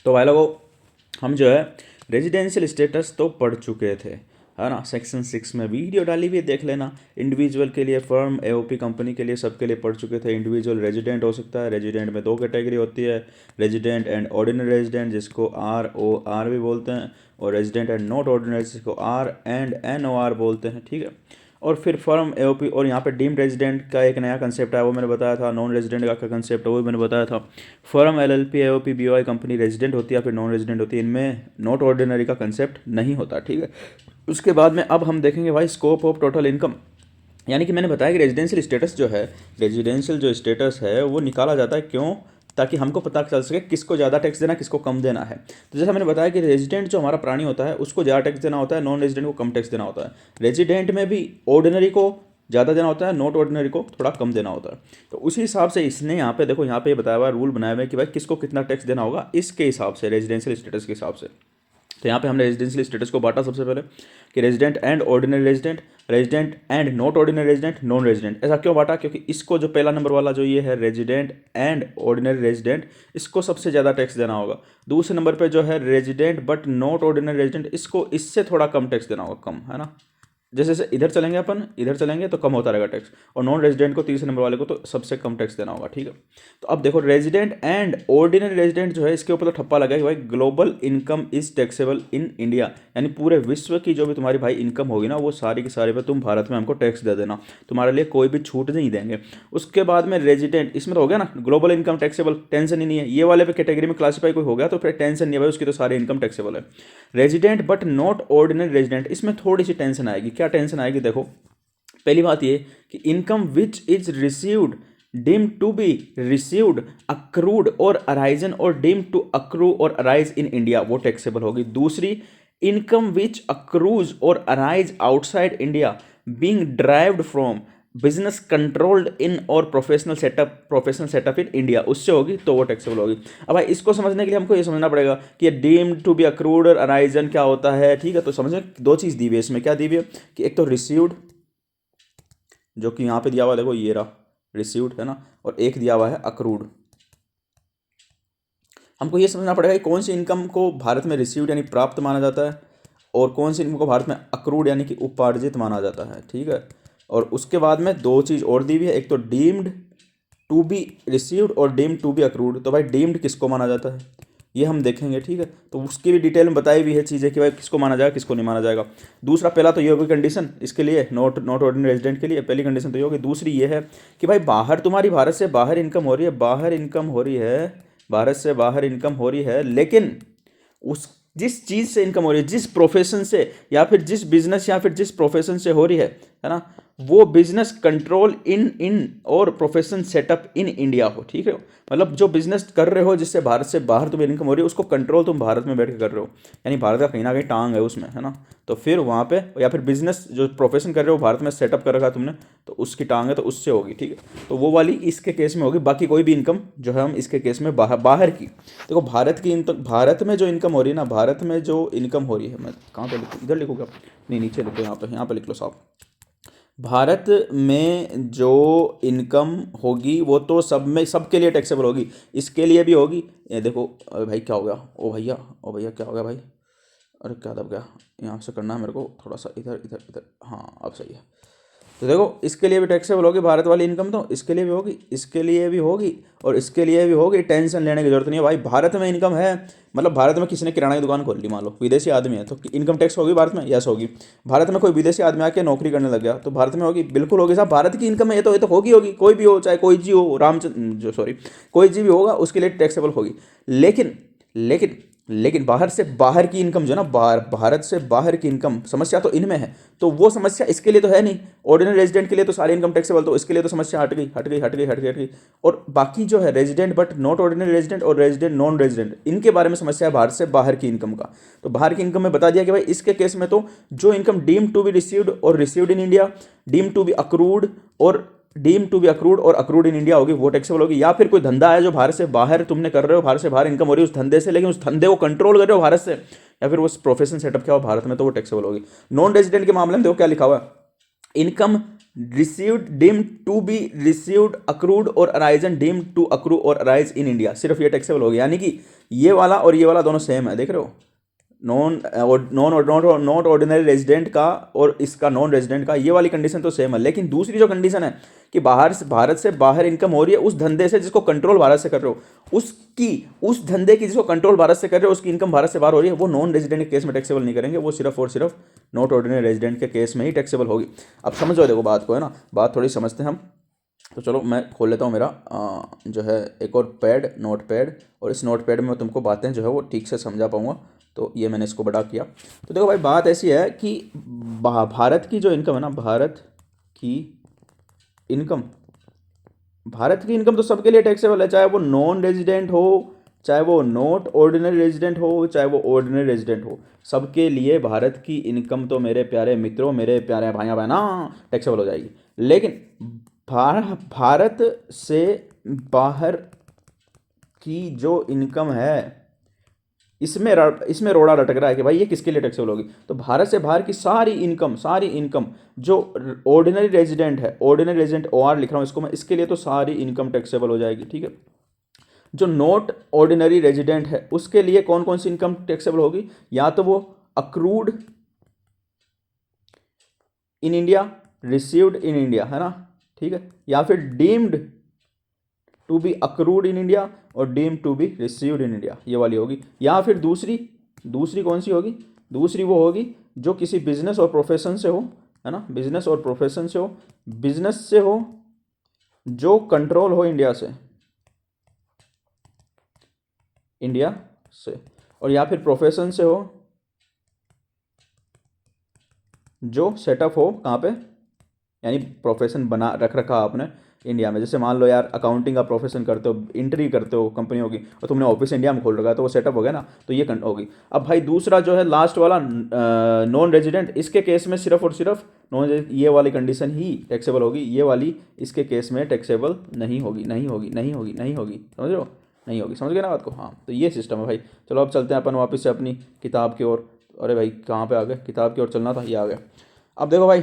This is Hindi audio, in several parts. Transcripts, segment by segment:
तो भाई लोगों, हम जो है रेजिडेंशियल स्टेटस तो पढ़ चुके थे, है ना। सेक्शन 6 में वीडियो डाली हुई है, देख लेना। इंडिविजुअल के लिए, फर्म, एओपी कंपनी के लिए, सबके लिए पढ़ चुके थे। इंडिविजुअल रेजिडेंट हो सकता है। रेजिडेंट में दो कैटेगरी होती है, रेजिडेंट एंड ऑर्डिनरी रेजिडेंट, जिसको ROR भी बोलते हैं, और रेजिडेंट एंड नॉट ऑर्डिनरी, जिसको RNOR बोलते हैं, ठीक है। और फिर फर्म, एओपी, और यहाँ पे डीम्ड रेजिडेंट का एक नया कंसेप्ट है, वो मैंने बताया था। नॉन रेजिडेंट का कंसेप्ट है, वो भी मैंने बताया था। Firm, LLP, AOP, BOI company resident होती है, फिर नॉन रेजिडेंट होती है। इनमें नॉट ऑर्डिनरी का कंसेप्ट नहीं होता, ठीक है। उसके बाद में अब हम देखेंगे भाई स्कोप ऑफ टोटल इनकम। यानी कि मैंने बताया कि रेजिडेंशियल स्टेटस जो है, रेजिडेंशियल जो स्टेटस है वो निकाला जाता है, क्यों? ताकि हमको पता चल सके किसको ज़्यादा टैक्स देना, किसको कम देना है। तो जैसा मैंने बताया कि रेजिडेंट जो हमारा प्राणी होता है उसको ज़्यादा टैक्स देना होता है, नॉन रेजिडेंट को कम टैक्स देना होता है। रेजिडेंट में भी ऑर्डिनरी को ज़्यादा देना होता है, नॉट ऑर्डिनरी को थोड़ा कम देना होता है। तो उसी हिसाब से इसने यहाँ पे देखो, यहाँ पे बताया हुआ रूल बनाया हुआ है कि भाई किसको कितना टैक्स देना होगा, इसके हिसाब से, रेजिडेंशियल स्टेटस के हिसाब से। तो यहाँ पे हमने रेजिडेंशियल स्टेटस को बांटा सबसे पहले कि resident and ordinary resident, resident and not ordinary resident, non resident. ऐसा क्यों बांटा? क्योंकि इसको जो पहला नंबर वाला जो ये है रेजिडेंट एंड ऑर्डिनरी रेजिडेंट, इसको सबसे ज़्यादा टैक्स देना होगा। दूसरे नंबर पे जो है resident but not ordinary resident, इसको इससे थोड़ा कम टैक्स देना होगा, कम, है ना। जैसे जैसे इधर चलेंगे अपन, इधर चलेंगे तो कम होता रहेगा टैक्स। और नॉन रेजिडेंट को, तीसरे नंबर वाले को, तो सबसे कम टैक्स देना होगा, ठीक है। तो अब देखो, रेजिडेंट एंड ऑर्डिनरी रेजिडेंट जो है, इसके ऊपर तो ठप्पा लगा कि भाई global income is taxable in India, यानी पूरे विश्व की जो भी तुम्हारी भाई इनकम होगी ना, वो सारी की सारी पे तुम भारत में हमको टैक्स दे देना, तुम्हारे लिए कोई भी छूट नहीं देंगे। उसके बाद में रेजिडेंट, इसमें तो हो गया ना ग्लोबल इनकम टैक्सेबल, टेंशन ही नहीं है। ये वाले पे कैटेगरी में क्लासीफाई कोई हो गया तो फिर टेंशन नहीं है भाई, उसकी तो सारी इनकम टैक्सेबल है। Resident but not ordinary resident, इसमें थोड़ी सी टेंशन आएगी। क्या टेंशन आएगी? देखो, पहली बात ये कि income which is received, deemed to be received, accrued और अराइजन, और डीम्ड टू अक्रू और अराइज इन इंडिया, वो टैक्सेबल होगी। दूसरी, इनकम विच अक्रूज और arise outside India being derived from business controlled in और प्रोफेशनल सेटअप इन इंडिया, उससे होगी तो वो टैक्सेबल होगी। अब भाई इसको समझने के लिए हमको ये समझना पड़ेगा कि ये डीम्ड टू बी अक्रूड और अराइजन क्या होता है, ठीक है। तो समझे, दो चीज़ दी हुई है इसमें। क्या दी हुई है कि एक तो रिसीव्ड, जो कि यहाँ पे दिया हुआ है, देखो ये रहा रिसीव्ड, है ना। और एक दिया हुआ है अक्रूड। हमको ये समझना पड़ेगा कि कौन सी इनकम को भारत में रिसीव्ड यानी प्राप्त माना जाता है, और कौन सी इनकम को भारत में अक्रूड यानी कि उपार्जित माना जाता है, ठीक है। और उसके बाद में दो चीज़ और दी हुई है, एक तो डीम्ड टू बी रिसीव्ड और डीम्ड टू बी अक्रूड। तो भाई डीम्ड किसको माना जाता है ये हम देखेंगे, ठीक है। तो उसकी भी डिटेल में बताई हुई है चीज़ें कि भाई किसको माना जाएगा, किसको नहीं माना जाएगा। दूसरा, पहला तो ये होगी कंडीशन इसके लिए, नॉट ऑर्डिनरी रेजिडेंट के लिए पहली कंडीशन तो ये होगी। दूसरी ये है कि भाई बाहर, तुम्हारी भारत से बाहर इनकम हो रही है, बाहर इनकम हो रही है, भारत से बाहर इनकम हो रही है, लेकिन उस जिस चीज़ से इनकम हो रही है, जिस प्रोफेशन से या फिर जिस बिजनेस या फिर जिस प्रोफेशन से हो रही है ना, वो बिजनेस कंट्रोल इन और प्रोफेशन सेटअप इन इंडिया हो, ठीक है। मतलब जो बिजनेस कर रहे हो जिससे भारत से बाहर तुम्हें इनकम हो रही है, उसको कंट्रोल तुम भारत में बैठ के कर रहे हो, यानी भारत का कहीं ना कहीं टांग है उसमें, है ना। तो फिर वहाँ पे, या फिर बिजनेस जो प्रोफेशन कर रहे हो भारत में सेटअप कर रखा है तुमने, तो उसकी टांग है, तो उससे होगी, ठीक है। तो वो वाली इसके केस में होगी। बाकी कोई भी इनकम जो है हम इसके केस में बाहर की, देखो भारत की भारत में जो इनकम हो रही है ना, भारत में जो इनकम हो रही है, मैं कहाँ पे लिखूँ, इधर लिखूँ क्या? नहीं, नीचे लिखो, यहाँ पे लिख लो साहब। भारत में जो इनकम होगी वो तो सब में, सबके लिए टैक्सेबल होगी, इसके लिए भी होगी। ये देखो, अरे भाई क्या हो गया, ओ भैया क्या हो गया भाई, अरे क्या दब गया, यहाँ से करना है मेरे को थोड़ा सा, इधर इधर इधर, हाँ अब सही है। तो देखो, इसके लिए भी टैक्सेबल होगी भारत वाली इनकम, तो इसके लिए भी होगी, इसके लिए भी होगी, और इसके लिए भी होगी। टेंशन लेने की जरूरत नहीं है भाई, भारत में इनकम है। मतलब भारत में किसी ने किराना की दुकान खोल ली, मान लो विदेशी आदमी है, तो इनकम टैक्स होगी भारत में? यस होगी। भारत में कोई विदेशी आदमी आके नौकरी करने लग गया तो भारत में होगी, बिल्कुल होगी साहब। भारत की इनकम है, ये तो होगी, कोई भी हो, चाहे कोई जी हो, कोई जी भी होगा, उसके लिए टैक्सेबल होगी। लेकिन लेकिन लेकिन बाहर से बाहर की इनकम जो ना, भारत से बाहर की इनकम, समस्या तो इनमें है। तो वो समस्या इसके लिए तो है नहीं। ऑर्डिनरी रेजिडेंट के लिए तो सारी इनकम टैक्सेबल, तो इसके लिए तो समस्या हट गई। और बाकी जो है resident but not ordinary resident और रेजिडेंट नॉन रेजिडेंट, इनके बारे में समस्या है भारत से बाहर की इनकम का। तो बाहर की इनकम में बता दिया कि भाई इसके केस में तो जो income deem to be received और received in India, deem to be accrued और डीम टू बी अक्रूड और अक्रूड इन इंडिया होगी, वो टैक्सेबल होगी। या फिर कोई धंधा है जो भारत से बाहर तुमने कर रहे हो, भारत से बाहर इनकम हो रही है उस धंधे से, लेकिन उस धंधे को कंट्रोल कर रहे हो भारत से, या फिर वो प्रोफेशन सेटअप किया हो भारत में, तो वो टैक्सेबल होगी। नॉन रेजिडेंट के मामले में देखो क्या लिखा हुआ है, income received deemed to be received accrued और अराइजन डीम्ड टू अक्रू और अराइज इन इंडिया, सिर्फ ये टैक्सेबल होगी। यानी कि ये वाला और ये वाला दोनों सेम है, देख रहे हो, नॉट ऑर्डिनरी रेजिडेंट का और इसका नॉन रेजिडेंट का, ये वाली कंडीशन तो सेम है। लेकिन दूसरी जो कंडीशन है कि भारत से बाहर इनकम हो रही है उस धंधे से जिसको कंट्रोल भारत से कर रहे हो, उस धंधे की जिसको कंट्रोल भारत से कर रहे हो उसकी इनकम भारत से बाहर हो रही है, वो नॉन रेजिडेंट के केस में टैक्सेबल नहीं करेंगे, वो सिर्फ और सिर्फ नॉट ऑर्डिनरी रेजिडेंट के केस में ही टैक्सेबल होगी। अब समझो, देखो बात को, है ना, बात थोड़ी समझते हैं हम। तो चलो मैं खोल लेता हूँ मेरा जो है एक और पैड, नोट पैड, और इस नोट पैड में मैं तुमको बातें जो है वो ठीक से समझा पाऊँगा। तो ये मैंने इसको बड़ा किया। तो देखो भाई, बात ऐसी है कि भारत की जो इनकम है ना, भारत की इनकम तो सबके लिए टैक्सेबल है, चाहे वो नॉन रेजिडेंट हो, चाहे वो नॉट ऑर्डिनरी रेजिडेंट हो, चाहे वो ऑर्डिनरी रेजिडेंट हो, सबके लिए भारत की इनकम तो मेरे प्यारे मित्रों, मेरे प्यारे भाइयों बहना, टैक्सेबल हो जाएगी। लेकिन भारत से बाहर की जो इनकम है, इसमें रोड़ा लटक रहा है कि भाई ये किसके लिए टैक्सेबल होगी। तो भारत से बाहर की सारी इनकम जो ऑर्डिनरी रेजिडेंट है, ऑर्डिनरी रेजिडेंट OR लिख रहा हूँ इसको मैं, इसके लिए तो सारी इनकम टैक्सेबल हो जाएगी, ठीक है। जो नॉट ऑर्डिनरी रेजिडेंट है उसके लिए कौन कौन सी इनकम टैक्सेबल होगी, या तो वो accrued in India, received in India, है ना, ठीक है, या फिर deemed to be accrued in India और deemed to be received in India, ये वाली होगी। या फिर दूसरी कौन सी होगी, दूसरी वो होगी जो किसी बिजनेस और प्रोफेशन से हो, है ना, बिजनेस और प्रोफेशन से हो, बिजनेस से हो जो कंट्रोल हो इंडिया से, और या फिर प्रोफेशन से हो जो सेटअप हो कहाँ पे, यानी प्रोफेशन बना रखा आपने इंडिया में। जैसे मान लो यार, अकाउंटिंग का प्रोफेशन करते हो, एंट्री करते हो कंपनियों की, और तुमने ऑफिस इंडिया में खोल रखा है, तो वो सेटअप हो गया ना, तो ये होगी। अब भाई दूसरा जो है लास्ट वाला, नॉन रेजिडेंट, इसके केस में सिर्फ और सिर्फ ये वाली कंडीशन ही टैक्सेबल होगी, ये वाली इसके केस में टैक्सेबल नहीं होगी, समझ लो, नहीं होगी, समझ गए ना बात को। हाँ, तो ये सिस्टम है भाई। चलो अब चलते हैं अपन वापस से अपनी किताब की ओर। अरे भाई कहाँ पे आ गए, किताब की ओर चलना था, ये आ गया। अब देखो भाई,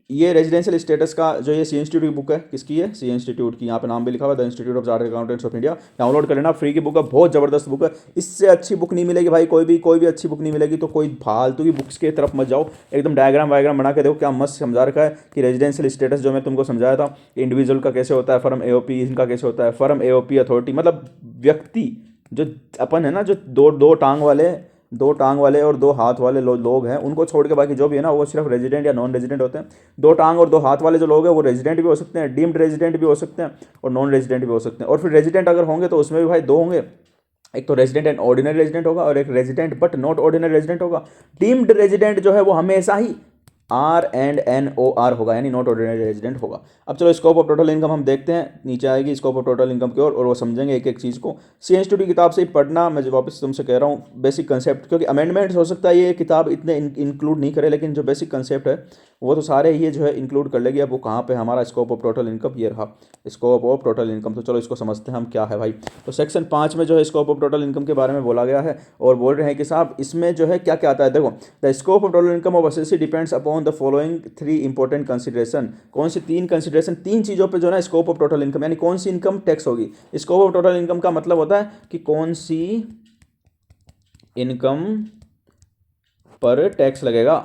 ये रेजिडेंशियल स्टेटस का जो ये सी इंस्टीट्यूट की बुक है, किसकी है, सी इंस्टीट्यूट की, यहाँ पे नाम भी लिखा हुआ है, the institute of chartered accountants of India. Download कर लेना, फ्री की बुक है, बहुत ज़बरदस्त बुक है। इससे अच्छी बुक नहीं मिलेगी भाई, कोई भी अच्छी बुक नहीं मिलेगी। तो कोई फालतू की बुक्स की तरफ मत जाओ, एकदम डायग्राम वायग्राम बना के देखो, क्या मस्त समझा रखा है कि रेजिडेंशियल स्टेटस जो मैं तुमको समझाया था, इंडिविजुअल का कैसे होता है, फर्म AOP इनका कैसे होता है, फर्म AOP अथॉरिटी, मतलब व्यक्ति जो अपन है ना, जो दो टांग वाले और दो हाथ वाले लोग हैं, उनको छोड़ के बाकी जो भी है ना, वो सिर्फ रेजिडेंट या नॉन रेजिडेंट होते हैं। दो टांग और दो हाथ वाले जो लोग हैं वो रेजिडेंट भी हो सकते हैं, डीम्ड रेजिडेंट भी हो सकते हैं, और नॉन रेजिडेंट भी हो सकते हैं। और फिर रेजिडेंट अगर होंगे तो उसमें भी भाई दो होंगे, एक तो रेजिडेंट एंड ऑर्डिनरी रेजिडेंट होगा, और एक resident but not ordinary resident होगा। डीम्ड रेजिडेंट जो है वो हमेशा ही RNOR होगा, यानी नॉट ऑर्डिनरी रेजिडेंट होगा। अब चलो स्कोप ऑफ टोटल इनकम हम देखते हैं, नीचे आएगी स्कोप ऑफ टोटल इनकम की ओर, और वो समझेंगे एक एक चीज़ को। सी इंस्टीट्यूट की किताब से ही पढ़ना, मैं वापस तुमसे कह रहा हूँ, बेसिक कंसेप्ट, क्योंकि अमेंडमेंट्स हो सकता है ये किताब इतने इंक्लूड नहीं करे, लेकिन जो बेसिक कंसेप्ट है वो तो सारे ये जो है इंक्लूड कर लेगी। अब वो कहाँ पे हमारा स्कोप ऑफ टोटल इनकम, ये रहा स्कोप ऑफ टोटल इनकम। तो चलो इसको समझते हैं हम क्या है भाई। तो सेक्शन 5 में जो है स्कोप ऑफ टोटल इनकम के बारे में बोला गया है, और बोल रहे हैं कि साहब इसमें जो है क्या क्या आता है। देखो, the scope of total income of SSC depends upon the following 3 important consideration. कौन सी 3 कंसिडरेशन, 3 चीज़ों पे जो है स्कोप ऑफ टोटल इनकम, यानी कौन सी इनकम टैक्स होगी। स्कोप ऑफ टोटल इनकम का मतलब होता है कि कौन सी इनकम पर टैक्स लगेगा,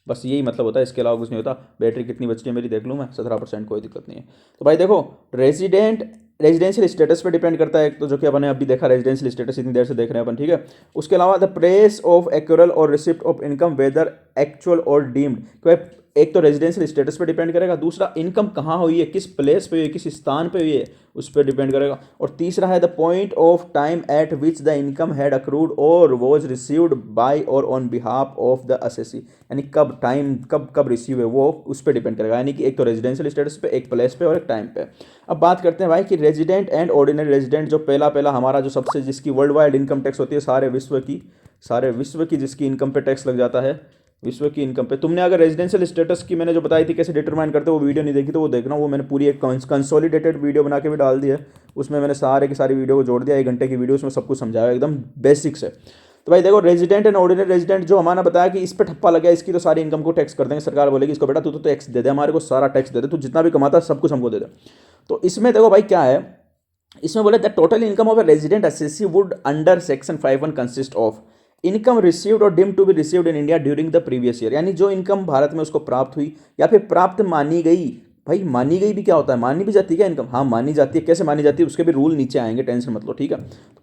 बस यही मतलब होता है, इसके अलावा कुछ नहीं होता। बैटरी कितनी बचती है मेरी देख लूँ मैं, 17%, कोई दिक्कत नहीं है। तो भाई देखो, रेजिडेंशियल स्टेटस पे डिपेंड करता है एक तो, जो कि अपन ने अभी देखा, रेजिडेंशियल स्टेटस इतनी देर से देख रहे हैं अपन, ठीक है। उसके अलावा द प्लेस ऑफ एक्यूरल और receipt of income whether actual और डीम्ड, एक तो रेजिडेंशियल स्टेटस पे डिपेंड करेगा, दूसरा इनकम कहाँ हुई है, किस प्लेस पे हुई है, किस स्थान पे हुई है, उस पर डिपेंड करेगा, और तीसरा है the point of time eight which the income had accrued और वॉज रिसीव्ड बाय और on behalf of the assessee, यानी कब रिसीव है वो उस पर डिपेंड करेगा। यानी कि एक तो रेजिडेंशियल स्टेटस पे, एक प्लेस पे और एक टाइम पे। अब बात करते हैं भाई कि रेजिडेंट एंड ऑर्डिनरी रेजिडेंट, जो पहला हमारा जो सबसे जिसकी वर्ल्ड वाइड इनकम टैक्स होती है, सारे विश्व की जिसकी इनकम पे टैक्स लग जाता है, विश्व की इनकम पे। तुमने अगर रेजिडेंशियल स्टेटस की मैंने जो बताई थी कैसे डिटरमाइन करते हो, वो वीडियो नहीं देखी तो वो देखना, वो मैंने पूरी एक कंसोलिडेटेड वीडियो बना के भी डाल दी है, उसमें मैंने सारे की सारी वीडियो को जोड़ दिया, 1 घंटे की वीडियो, उसमें सब कुछ समझाया एकदम बेसिक से। तो भाई देखो, रेजिडेंट एंड ऑर्डिनरी रेजिडेंट जो हमारा बताया कि इस पर ठप्पा लगा, इसकी तो सारी इनकम को टैक्स कर देंगे, सरकार बोलेगी इसको बेटा तू तो टैक्स दे दे, हमारे को सारा टैक्स दे दे, तू जितना भी कमाता है सब कुछ हमको दे दे। तो इसमें देखो भाई क्या है इसमें बोले the total income of a resident assessee would under section 5(1) consist of income received और deemed to be received in India during the previous year, यानी जो इनकम भारत में उसको प्राप्त हुई या फिर प्राप्त मानी गई। भाई मानी गई भी क्या होता है, मानी भी जाती है क्या इनकम? हाँ मानी जाती है। कैसे मानी जाती है उसके भी रूल नीचे आएंगे, टेंशन मत लो, ठीक है।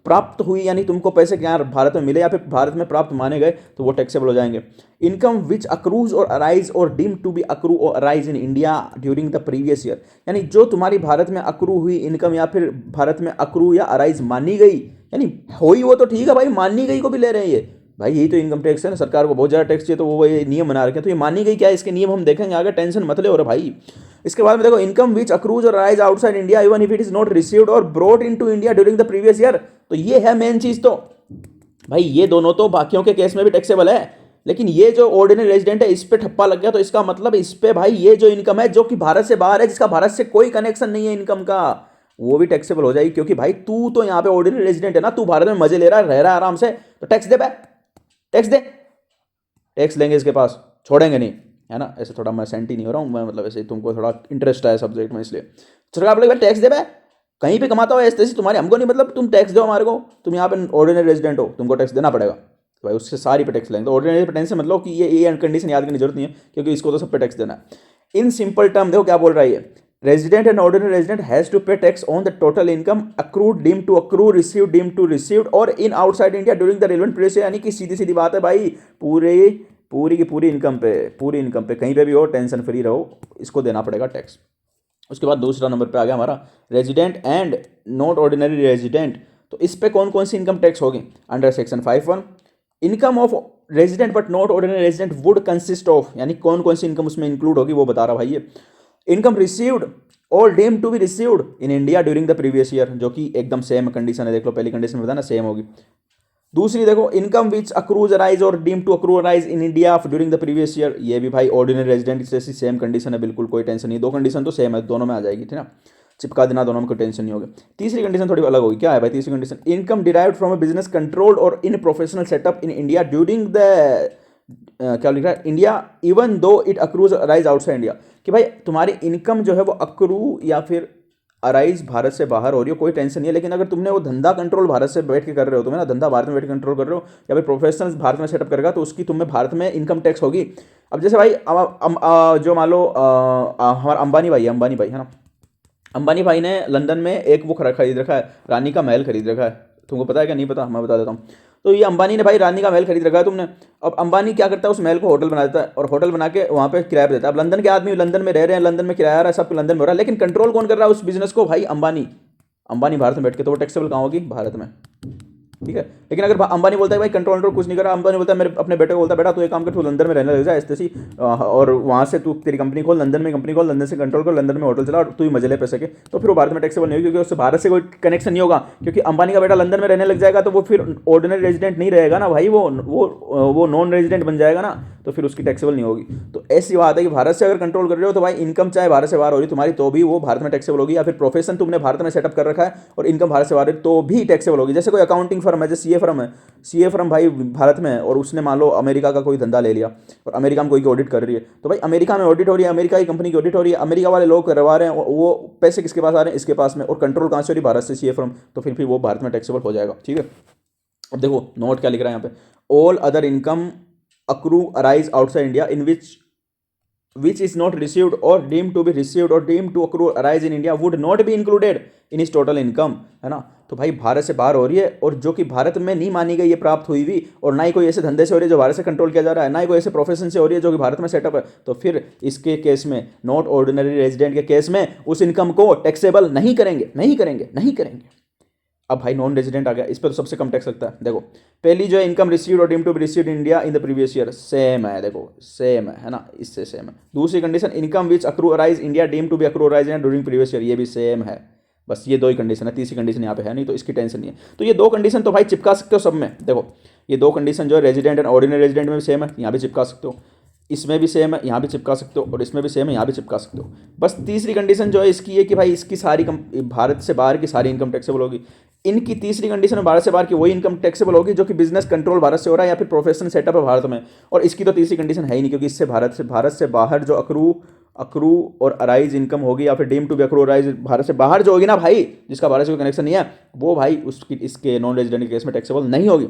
प्राप्त हुई यानी तुमको पैसे क्या भारत में मिले या फिर भारत में प्राप्त माने गए तो वो टैक्सेबल हो जाएंगे। इनकम विच अक्रूज और अराइज और डीम टू बी अक्रू और arise in India during the previous year, यानी जो तुम्हारी भारत में अक्रू हुई इनकम या फिर भारत में अक्रू या अराइज मानी गई, यानी हुई वो तो ठीक है भाई, मानी गई को भी ले रहे हैं ये। भाई यही तो इनकम टैक्स है ना, सरकार को बहुत ज़्यादा टैक्स चाहिए तो वो ये नियम बना रखे हैं। तो ये मानी गई क्या है, इसके नियम हम देखेंगे आगे, टेंशन मत ले। और भाई इसके बाद में देखो इनकम विच अक्रूज और rise outside India even if it is not received और brought into India during the previous year, तो ये है मेन चीज। तो भाई ये दोनों तो बाकियों के केस में भी टैक्सेबल है, लेकिन ये जो ऑर्डिनरी रेजिडेंट है इस पे ठप्पा लग गया, तो इसका मतलब इस पे भाई ये जो इनकम है जो कि भारत से बाहर है, जिसका भारत से कोई कनेक्शन नहीं है इनकम का, वो भी टैक्सेबल हो जाएगी। क्योंकि भाई तू तो यहाँ पे ऑर्डिनरी रेजिडेंट है ना, तू भारत में मजे ले रहा है, रह रहा है आराम से, तो टैक्स दे भाई, टैक्स दे। टैक्स लेंगे इसके पास, छोड़ेंगे नहीं, है ना। ऐसे थोड़ा मैं सेंटी नहीं हो रहा हूँ मैं, मतलब ऐसे तुमको थोड़ा इंटरेस्ट आया सब्जेक्ट में, इसलिए सरकार बोले भाई टैक्स दे भाई, कहीं पे कमाता हो ऐसे तुम्हारी, हमको नहीं मतलब, तुम टैक्स दो हमारे को, तुम यहाँ पे ऑर्डिनरी रेजिडेंट हो, तुमको टैक्स देना पड़ेगा। तो भाई उससे सारी पे टैक्स लेंगे। तो ऑर्डिनरी पे टेंशन मतलब कि ये कंडीशन याद करने की जरूरत नहीं है, क्योंकि इसको तो सब पे टैक्स देना है। इन सिंपल टर्म देखो क्या बोल रहा है ये, resident and ordinary resident has to pay tax on the total income accrued deem to accrue received deem to received और in outside India during the relevant period, यानी कि सीधी सीधी बात है भाई, पूरी की पूरी इनकम पे कहीं पे भी हो टेंशन फ्री रहो, इसको देना पड़ेगा टैक्स। उसके बाद दूसरा नंबर पे आ गया हमारा resident and not ordinary resident. तो इस पे कौन कौन सी इनकम टैक्स होगी under section 5(1)? Income of resident but not ordinary resident would consist of, यानी कौन कौन सी इनकम उसमें इंक्लूड होगी वो बता रहा भाई ये। इनकम रिसीव्ड और deem to be received in India during the previous year, जो कि एकदम सेम कंडीशन है, देख लो पहली कंडीशन बताना सेम होगी। दूसरी देखो इनकम विच अक्रूज अराइज और deem to accrue arise in India during the previous year, ये भी भाई ऑर्डिनरी रेजिडेंट जैसी सेम कंडीशन है, बिल्कुल कोई टेंशन नहीं। दो कंडीशन तो सेम है, दोनों में आ जाएगी, ठीक ना, चिपका देना दोनों में, कोई टेंशन नहीं होगी। तीसरी कंडीशन थोड़ी अलग होगी, क्या है भाई तीसरी condition? Income derived from a business controlled और in professional setup in India during the क्या लिख रहा है, India even though it accrues arise outside India, कि भाई तुम्हारी इनकम जो है वो अक्रू या फिर अराइज भारत से बाहर हो रही हो, कोई टेंशन नहीं है। लेकिन अगर तुमने वो धंधा कंट्रोल भारत से बैठ के कर रहे हो, तुम्हें ना धंधा भारत में बैठ के कंट्रोल कर रहे हो या फिर प्रोफेशनल भारत में सेटअप करेगा, तो उसकी तुम्हें भारत में इनकम टैक्स होगी। अब जैसे भाई जो मान लो हमारा अंबानी भाई है, अंबानी भाई है ना, अंबानी भाई ने लंदन में एक वो खरीद रखा है, रानी का महल खरीद रखा है। तुमको पता है क्या, नहीं पता, मैं बता देता हूँ। तो ये अंबानी ने भाई रानी का महल खरीद रखा है तुमने। अब अंबानी क्या करता है, उस महल को होटल बना देता है और होटल बना के वहाँ पे किराया पे देता है। अब लंदन के आदमी लंदन में रह रहे हैं, लंदन में किराया आ रहा है, सब लंदन में हो रहा है, लेकिन कंट्रोल कौन कर रहा है उस बिजनेस को? भाई अंबानी। अंबानी भारत में बैठ के, तो वो टैक्सेबल कहाँ होगी? भारत में, ठीक है। लेकिन अगर अंबानी बोलता है भाई कंट्रोल कुछ नहीं करा, अंबानी बोलता है मेरे अपने बेटे को बोलता है बेटा तू एक काम कर, तू लंदन में रहने लग जा ऐसे और वहाँ से तू तेरी कंपनी खोल, लंदन में कंपनी खोल, लंदन से कंट्रोल कर, लंदन में होटल चला और तू ही मजे ले पैसे के, तो फिर वो भारत में टैक्सेबल नहीं होगी, क्योंकि उससे भारत से कोई कनेक्शन नहीं होगा। क्योंकि अंबानी का बेटा लंदन में रहने लग जाएगा तो वो फिर ऑर्डिनरी रेजिडेंट नहीं रहेगा ना भाई, वो नॉन रेजिडेंट बन जाएगा ना, तो फिर उसकी टैक्सेबल नहीं होगी। तो ऐसी बात है कि भारत से अगर कंट्रोल कर रहे हो तो भाई इनकम चाहे भारत से बाहर हो रही तुम्हारी तो भी वो भारत में टैक्सेबल होगी, या फिर प्रोफेशन तुमने भारत में सेटअप कर रखा है और इनकम भारत से बाहर है तो भी टैक्सेबल होगी। जैसे कोई अकाउंटिंग फर्म है, जैसे सीए फर्म है, सीए फर्म भाई भारत में है और उसने मान लो अमेरिका का कोई धंधा ले लिया और अमेरिका में कोई की ऑडिट कर रही है, तो भाई अमेरिका में ऑडिट हो रही है, अमेरिका की कंपनी की ऑडिट हो रही है, अमेरिका वाले लोग करवा रहे हैं, वो पैसे किसके पास आ रहे हैं? इसके पास में, और कंट्रोल कहाँ से हो रही है? भारत से, सीए फर्म, तो फिर वो भारत में टैक्सेबल हो जाएगा, ठीक है। अब देखो नोट क्या लिख रहा है यहाँ पे, all other income accrue arise outside India in which is not received or deemed to be received or deemed to accrue arise in India would not be included in his total income, है ना। तो भाई भारत से बाहर हो रही है और जो कि भारत में नहीं मानी गई, ये प्राप्त हुई भी, और ना ही कोई ऐसे धंधे से हो रही है जो भारत से कंट्रोल किया जा रहा है, ना ही कोई ऐसे प्रोफेशन से हो रही है जो कि भारत में सेटअप है, तो फिर इसके केस में, नॉट ऑर्डिनरी रेजिडेंट के केस में, उस इनकम को टैक्सेबल नहीं करेंगे, नहीं करेंगे, नहीं करेंगे। अब भाई नॉन रेजिडेंट आ गया, इस पर तो सबसे कम टैक्स लगता है। देखो पहली जो है इनकम रिसीव्ड और deemed to be received in India in the previous year, same है, देखो सेम है ना, इससे सेम है। दूसरी condition income which accrue arise India deemed to be accrue arise in during previous year, ये भी सेम है। बस ये दो ही कंडीशन है, तीसरी कंडीशन यहाँ पे है नहीं, तो इसकी टेंशन नहीं है। तो ये दो कंडीशन तो भाई चिपका सकते हो सब में। देखो ये दो कंडीशन जो है रेजिडेंट एंड ऑर्डिनरी रेजिडेंट में भी सेम है, यहाँ भी चिपका सकते हो, इसमें भी सेम है, यहाँ भी चिपका सकते हो, और इसमें भी सेम है, यहाँ भी चिपका सकते हो। बस तीसरी कंडीशन जो है इसकी है कि भाई इसकी सारी भारत से बाहर की सारी इनकम टैक्सेबल होगी। इनकी तीसरी कंडीशन में भारत से बाहर की वही इनकम टैक्सेबल होगी जो कि बिजनेस कंट्रोल भारत से हो रहा है या फिर प्रोफेशनल सेटअप है भारत में, और इसकी तो तीसरी कंडीशन है ही नहीं, क्योंकि इससे भारत से बाहर जो अक्रू अक्रू और अराइज इनकम होगी या फिर deem to be accrue arise भारत से बाहर जो होगी ना भाई, जिसका भारत से कोई कनेक्शन नहीं है, वो भाई उसकी इसके नॉन रेजिडेंट के केस में टैक्सेबल नहीं होगी।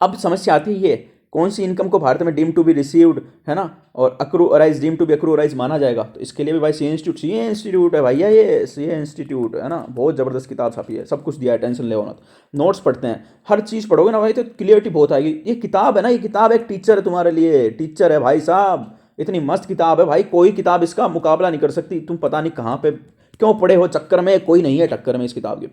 अब समस्या आती है ये कौन सी इनकम को भारत में डीम टू बी रिसीव्ड है ना और accrue arise deem to be accrue arise माना जाएगा। तो इसके लिए भी भाई सी इंस्टीट्यूट है भैया, ये सी इंस्टीट्यूट है ना, बहुत ज़बरदस्त किताब छापी है, सब कुछ दिया है, टेंशन ले होना। नोट्स पढ़ते हैं, हर चीज़ पढ़ोगे ना भाई तो क्लियरिटी बहुत आएगी। ये किताब है ना, ये किताब एक टीचर है तुम्हारे लिए, टीचर है भाई साहब, इतनी मस्त किताब है भाई, कोई किताब इसका मुकाबला नहीं कर सकती। तुम पता नहीं कहाँ पे क्यों पढ़े हो चक्कर में, कोई नहीं है टक्कर में इस किताब की।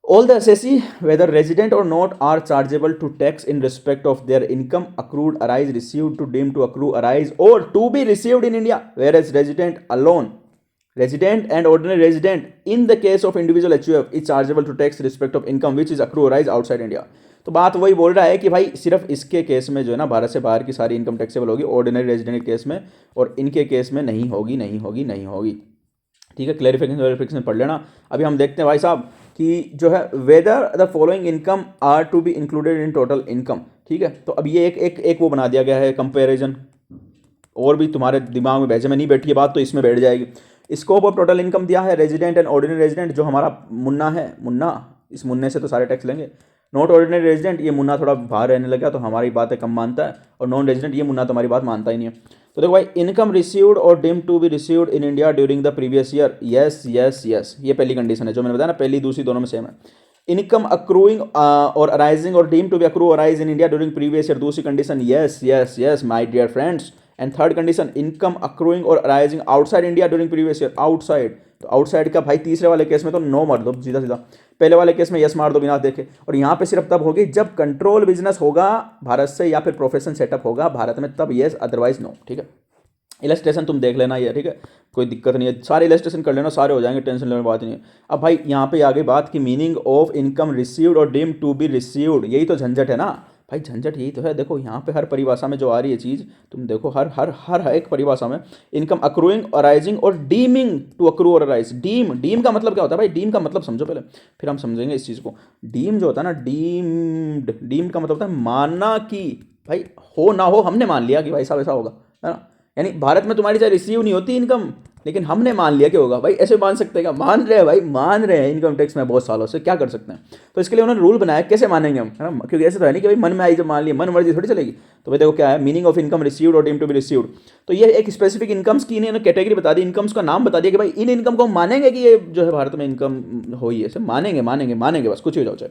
All the assessee, whether resident or not, are chargeable to tax in respect of their income accrued, arise, received, to deem to accrue, arise, or to be received in India, whereas resident alone, resident and ordinary resident, in the case of individual HUF, is chargeable to tax in respect of income which is accrue, arise outside India. तो बात वही बोल रहा है कि भाई सिर्फ इसके केस में जो है ना भारत से बाहर की सारी इनकम टैक्सेबल होगी, ऑर्डिनरी रेजिडेंट के केस में, और इनके केस में नहीं होगी, नहीं होगी, नहीं होगी। ठीक है, क्लैरिफिकेशन पढ़ लेना। अभी हम देखते हैं भाई साहब कि जो है whether the following income are to be included in total income. ठीक है, तो अब ये एक वो बना दिया गया है कंपैरिजन, और भी तुम्हारे दिमाग में बैठे में नहीं बैठी है बात तो इसमें बैठ जाएगी। स्कोप ऑफ टोटल इनकम दिया है, रेजिडेंट एंड ऑर्डिनरी रेजिडेंट, जो हमारा मुन्ना है, मुन्ना, इस मुन्ने से तो सारे टैक्स लेंगे। नॉट ऑर्डिनरी रेजिडेंट, ये मुन्ना थोड़ा बाहर रहने लगा तो हमारी बातें कम मानता है, और नॉन रेजिडेंट ये मुन्ना तो हमारी बात मानता ही नहीं है। तो देखो भाई, इनकम रिसीव्ड और deemed to be received in India during the previous year, yes yes yes, ये पहली कंडीशन है जो मैंने बताया ना, पहली दूसरी दोनों में सेम है। इनकम अक्रूइंग और अराइजिंग और deemed to be accrue arise in India during previous year, दूसरी condition, yes yes yes my dear friends. And third condition, income accruing और arising outside India during previous year, outside. तो आउटसाइड का भाई तीसरे वाले केस में तो नो मार दो सीधा सीधा, पहले वाले केस में यस मार दो बिना देखे। और यहाँ पे सिर्फ तब होगी जब कंट्रोल बिजनेस होगा भारत से या फिर प्रोफेशन सेटअप होगा भारत में, तब यस, अदरवाइज नो। ठीक है, इलस्ट्रेशन तुम देख लेना ये, ठीक है, कोई दिक्कत नहीं है, सारे इलस्ट्रेशन कर लेना, सारे हो जाएंगे, टेंशन लेने की बात नहीं है। अब भाई यहाँ पे आगे बात की मीनिंग ऑफ इनकम रिसीव्ड और डीम्ड टू बी रिसीव्ड, यही तो झंझट है ना भाई, झंझट यही तो है। देखो यहाँ पे हर परिभाषा में जो आ रही है चीज़, तुम देखो हर हर हर एक परिभाषा में इनकम अक्रूइंग, अराइजिंग और डीमिंग टू अक्रू और अराइज। डीम का मतलब क्या होता है भाई, डीम का मतलब समझो पहले, फिर हम समझेंगे इस चीज़ को। डीम जो होता है ना, डीम का मतलब होता है माना कि भाई हो ना हो, हमने मान लिया कि भाई साहब ऐसा होगा, है ना। यानी भारत में तुम्हारी चाहे रिसीव नहीं होती इनकम, लेकिन हमने मान लिया कि होगा। भाई ऐसे मान सकते हैं क्या, मान रहे हैं भाई, मान रहे हैं इनकम टैक्स में बहुत सालों से, क्या कर सकते हैं। तो इसके लिए उन्होंने रूल बनाया, कैसे मानेंगे हम, है ना, क्योंकि ऐसे तो है नहीं कि भाई मन में आई जब मान लिया, मन मर्जी थोड़ी चलेगी। तो भाई देखो क्या है मीनिंग ऑफ इनकम रिसीव्ड और डीम्ड टू बी रिसीव्ड। तो ये एक स्पेसिफिक इनकम्स की इन्होंने कैटेगरी बता दी, इनकम्स का नाम बता दिया कि भाई इन इनकम को हम मानेंगे कि ये जो है भारत में इनकम हो ही, ऐसे मानेंगे मानेंगे मानेंगे, बस कुछ ही हो जाए।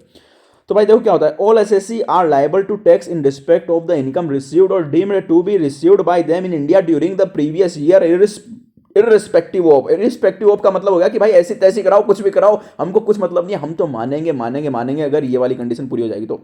तो भाई देखो क्या होता है, all assessee are liable to tax in respect of the income received और deemed to be received by them in India during the previous year, irrespective of का मतलब हो गया कि भाई ऐसी तैसी कराओ, कुछ भी कराओ, हमको कुछ मतलब नहीं, हम तो मानेंगे मानेंगे मानेंगे, अगर ये वाली कंडीशन पूरी हो जाएगी तो।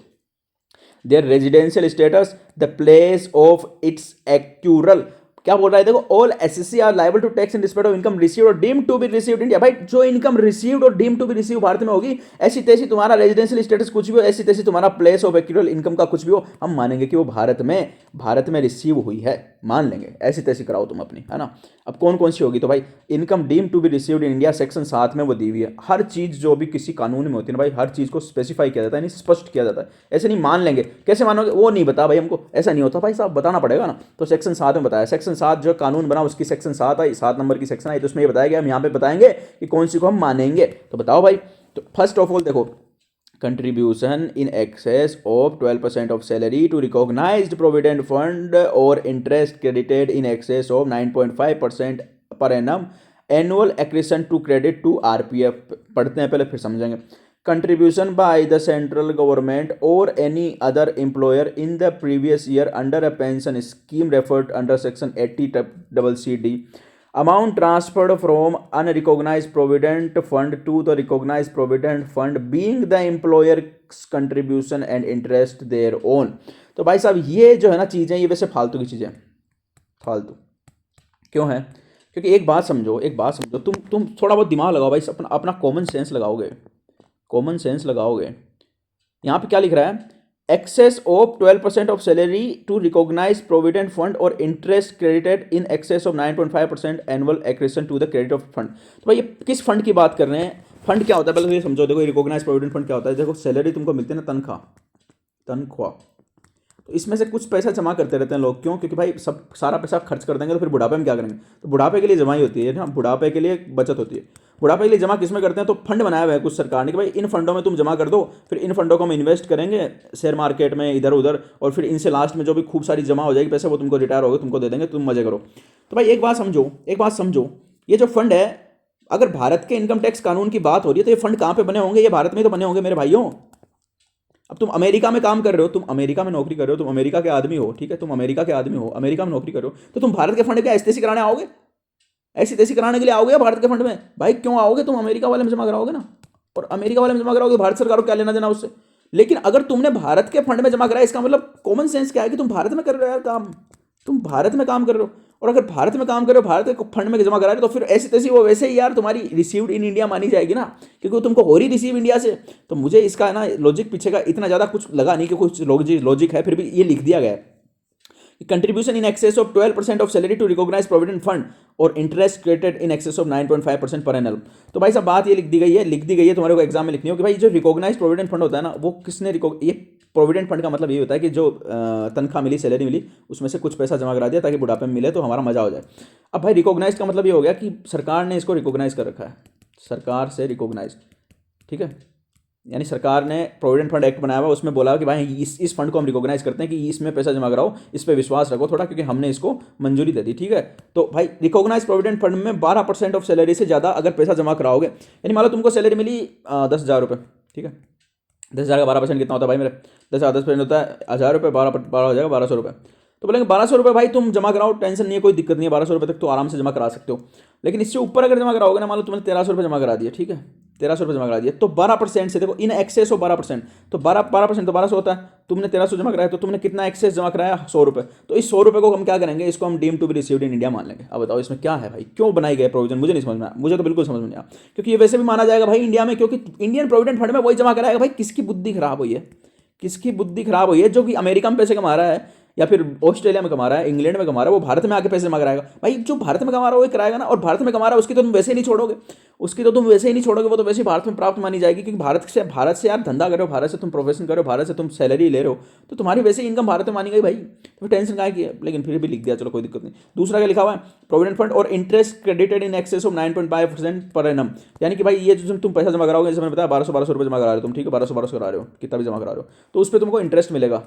Their residential status, the place of its accrual, क्या बोल रहा है देखो, all assessee are liable to tax in respect of income received और deemed to be received India. भाई जो इनकम रिसीव्ड और डीम्ड टू बी रिसीव भारत में होगी, ऐसी तैसी तुम्हारा रेजिडेंशियल स्टेटस कुछ भी हो, ऐसी तैसी तुम्हारा प्लेस ऑफ एक्यूरल इनकम का कुछ भी हो, हम मानेंगे कि वो भारत में रिसीव हुई है, मान लेंगे, ऐसी तैसी कराओ तुम अपनी, है ना। अब कौन कौन सी होगी, तो भाई income deemed to be received in India section 7 में वो दी हुई है। हर चीज़ जो भी किसी कानून में होती है ना भाई, हर चीज़ को स्पेसिफाई किया जाता है, यानी स्पष्ट किया जाता है। ऐसे नहीं मान लेंगे, कैसे मानोगे, वो नहीं बता भाई हमको, ऐसा नहीं होता भाई साहब, बताना पड़ेगा ना। तो सेक्शन 7 में बताया, सेक्शन 7 जो कानून बना उसकी सेक्शन 7 आई, 7 नंबर की सेक्शन आई, तो उसमें ये बताया गया, हम यहाँ पे बताएंगे कि कौन सी को हम मानेंगे। तो बताओ भाई, तो फर्स्ट ऑफ ऑल देखो, contribution in excess of 12% of salary to recognized provident fund or interest credited in excess of 9.5% per annum annual accretion to credit to RPF। पढ़ते हैं पहले फिर समझेंगे। contribution by the central government or any other employer in the previous year under a pension scheme referred under section 80CCD, amount transferred from unrecognized provident fund to the recognized provident fund being the employer's contribution and interest thereon। तो भाई साहब ये जो है ना चीज़ें, ये वैसे फालतू की चीज़ें, फालतू क्यों है, क्योंकि एक बात समझो, तुम थोड़ा बहुत दिमाग लगाओ भाई, अपना अपना कॉमन सेंस लगाओगे। यहाँ पे क्या लिख रहा है, excess of 12% of salary to recognized provident fund or interest credited in excess of 9.5% annual accretion to the credit of fund। तो भाई ये किस फंड की बात कर रहे हैं, फंड क्या होता है पहले तो ये समझो। देखो रिकॉग्नाइज प्रोविडेंट फंड क्या होता है, देखो सैलरी तुमको मिलती है ना, तनख्वाह, तो इसमें से कुछ पैसा जमा करते रहते हैं लोग, क्यों? क्योंकि भाई सब सारा पैसा खर्च कर देंगे तो फिर बुढ़ापे में क्या करेंगे? तो बुढ़ापे के लिए जमा ही होती है ना, बुढ़ापे के लिए बचत होती है। बुढ़ापे के लिए जमा किस में करते हैं? तो फंड बनाया हुआ है कुछ सरकार ने कि भाई इन फंडों में तुम जमा कर दो, फिर इन फंडों को हम इन्वेस्ट करेंगे शेयर मार्केट में इधर उधर, और फिर इनसे लास्ट में जो भी खूब सारी जमा हो जाएगी पैसे वो तुमको रिटायर होगा तुमको दे देंगे, तुम मजे करो। तो भाई एक बात समझो, ये जो फंड है, अगर भारत के इनकम टैक्स कानून की बात हो रही है तो ये फंड कहाँ पे बने होंगे? ये भारत में ही तो बने होंगे मेरे भाइयों। अब तुम अमेरिका में काम कर रहे हो, तुम अमेरिका में नौकरी कर रहे हो, तुम अमेरिका के आदमी हो, ठीक है, तुम अमेरिका के आदमी हो, अमेरिका में नौकरी कर रहे हो, तो तुम भारत के फंड क्या ऐसी तैसी कराने आओगे? ऐसी तैसी कराने के लिए आओगे भारत के फंड में? भाई क्यों आओगे? तुम अमेरिका वाले में जमा कराओगे ना, और अमेरिका वाले में जमा कराओगे, भारत सरकार को क्या लेना देना उससे? लेकिन अगर तुमने भारत के फंड में जमा कराया, इसका मतलब कॉमन सेंस क्या है कि तुम भारत में कर रहे हो यार काम, तुम भारत में काम कर रहे हो। और अगर भारत में काम कर रहे हो, भारत के फंड में जमा करा रहे हो, तो फिर ऐसी तैसी वो वैसे ही यार तुम्हारी रिसीव्ड इन इंडिया मानी जाएगी ना, क्योंकि तुमको हो रही रिसीव इंडिया से। तो मुझे इसका ना लॉजिक पीछे का इतना ज़्यादा कुछ लगा नहीं कि कुछ लॉजिक है, फिर भी ये लिख दिया गया है contribution in excess of 12% of salary to recognise provident fund और interest credited in excess of 9.5% per anal. तो भाई साहब बात ये लिख दी गई है, तुम्हारे को एग्जाम में लिखनी हो कि भाई जो रिकॉग्नाइज प्रोविडेंट फंड होता है ना, वो किसने ये प्रोविडेंट फंड का मतलब ये होता है कि जो तनख्वाह मिली, सैलरी मिली, उसमें से कुछ पैसा जमा करा दिया ताकि बुढ़ापे में मिले तो हमारा मजा हो जाए। अब भाई रिकॉग्नाइज का मतलब ये हो गया कि सरकार ने इसको रिकॉग्नाइज कर रखा है, सरकार से रिकॉग्नाइज, ठीक है, यानी सरकार ने प्रोविडेंट फंड एक्ट बनाया हुआ, उसमें बोला कि भाई इस फंड को हम रिकॉग्नाइज करते हैं कि इसमें पैसा जमा कराओ, इस पर विश्वास रखो थोड़ा, क्योंकि हमने इसको मंजूरी दे दी, ठीक है। तो भाई रिकॉग्नाइज प्रोविडेंट फंड में 12% ऑफ सैलरी से ज़्यादा अगर पैसा जमा कराओगे, यानी मान लो तुमको सैलरी मिली 10,000 रुपये, ठीक है, 10,000 का 12% कितना होता है भाई मेरे? 10,000 10% होता है 1,000 रुपये, 12 हो जाएगा 1,200 रुपये। तो बोलेंगे 1,200 रुपये भाई तुम जमा कराओ, टेंशन नहीं है, कोई दिक्कत नहीं है, 1,200 रुपये तक तो आराम से जमा करा सकते हो। लेकिन इससे ऊपर अगर जमा कराओगे ना, मान लो तुमने 1,300 रुपये जमा करा दिए, ठीक है, 1,300 रुपये जमा करा दिए, तो 12% से देखो इन एक्सेस हो 12%, तो 12% तो 1,200 होता है, तुमने 1,300 जमा कराया तो तुमने कितना एक्सेस जमा कराया? 100 रुपये। तो इस 100 रुपये को हम क्या करेंगे? इसको हम deem to be received in India मान लेंगे। अब बताओ इसमें क्या है भाई, क्यों बनाई गई प्रोविजन? मुझे नहीं समझ में आया, मुझे तो बिल्कुल समझ में नहीं आया, क्योंकि ये वैसे भी माना जाएगा भाई इंडिया में, क्योंकि इंडियन प्रोविडेंट फंड में वही जमा कराएगा। भाई किसकी बुद्धि खराब हुई है, किसकी बुद्धि खराब हुई है जो कि अमेरिका में पैसे कमा रहा है या फिर ऑस्ट्रेलिया में कमा रहा है, इंग्लैंड में कमा रहा है, वो भारत में आके पैसे जमा कराएगा? भाई जो भारत में कमा रहा है वो कराएगा ना, और भारत में कमा रहा है उसकी तो तुम वैसे ही नहीं छोड़ोगे, वो तो वैसे ही भारत में प्राप्त मानी जाएगी, क्योंकि भारत से यार धंधा कर रहे हो, भारत से तुम प्रोफेशन कर रहे हो, भारत से तुम सैलरी ले रहे हो, तो तुम्हारी वैसे ही इनकम भारत में मानी गई भाई, तो टेंशन क्या की है? लेकिन फिर भी लिख दिया, चलो कोई दिक्कत नहीं। दूसरा क्या लिखा हुआ है? प्रोविडेंट फंड और interest credited in excess of 9.5% per annum, यानी कि भाई ये जो तुम पैसा जमा कराओगे, जैसे मैंने बताया 1200 रुपये जमा करा रहे हो तुम, ठीक है, 1200 करा रहे हो, कितना भी जमा करा रहे हो, तो उस पर तुमको इंटरेस्ट मिलेगा।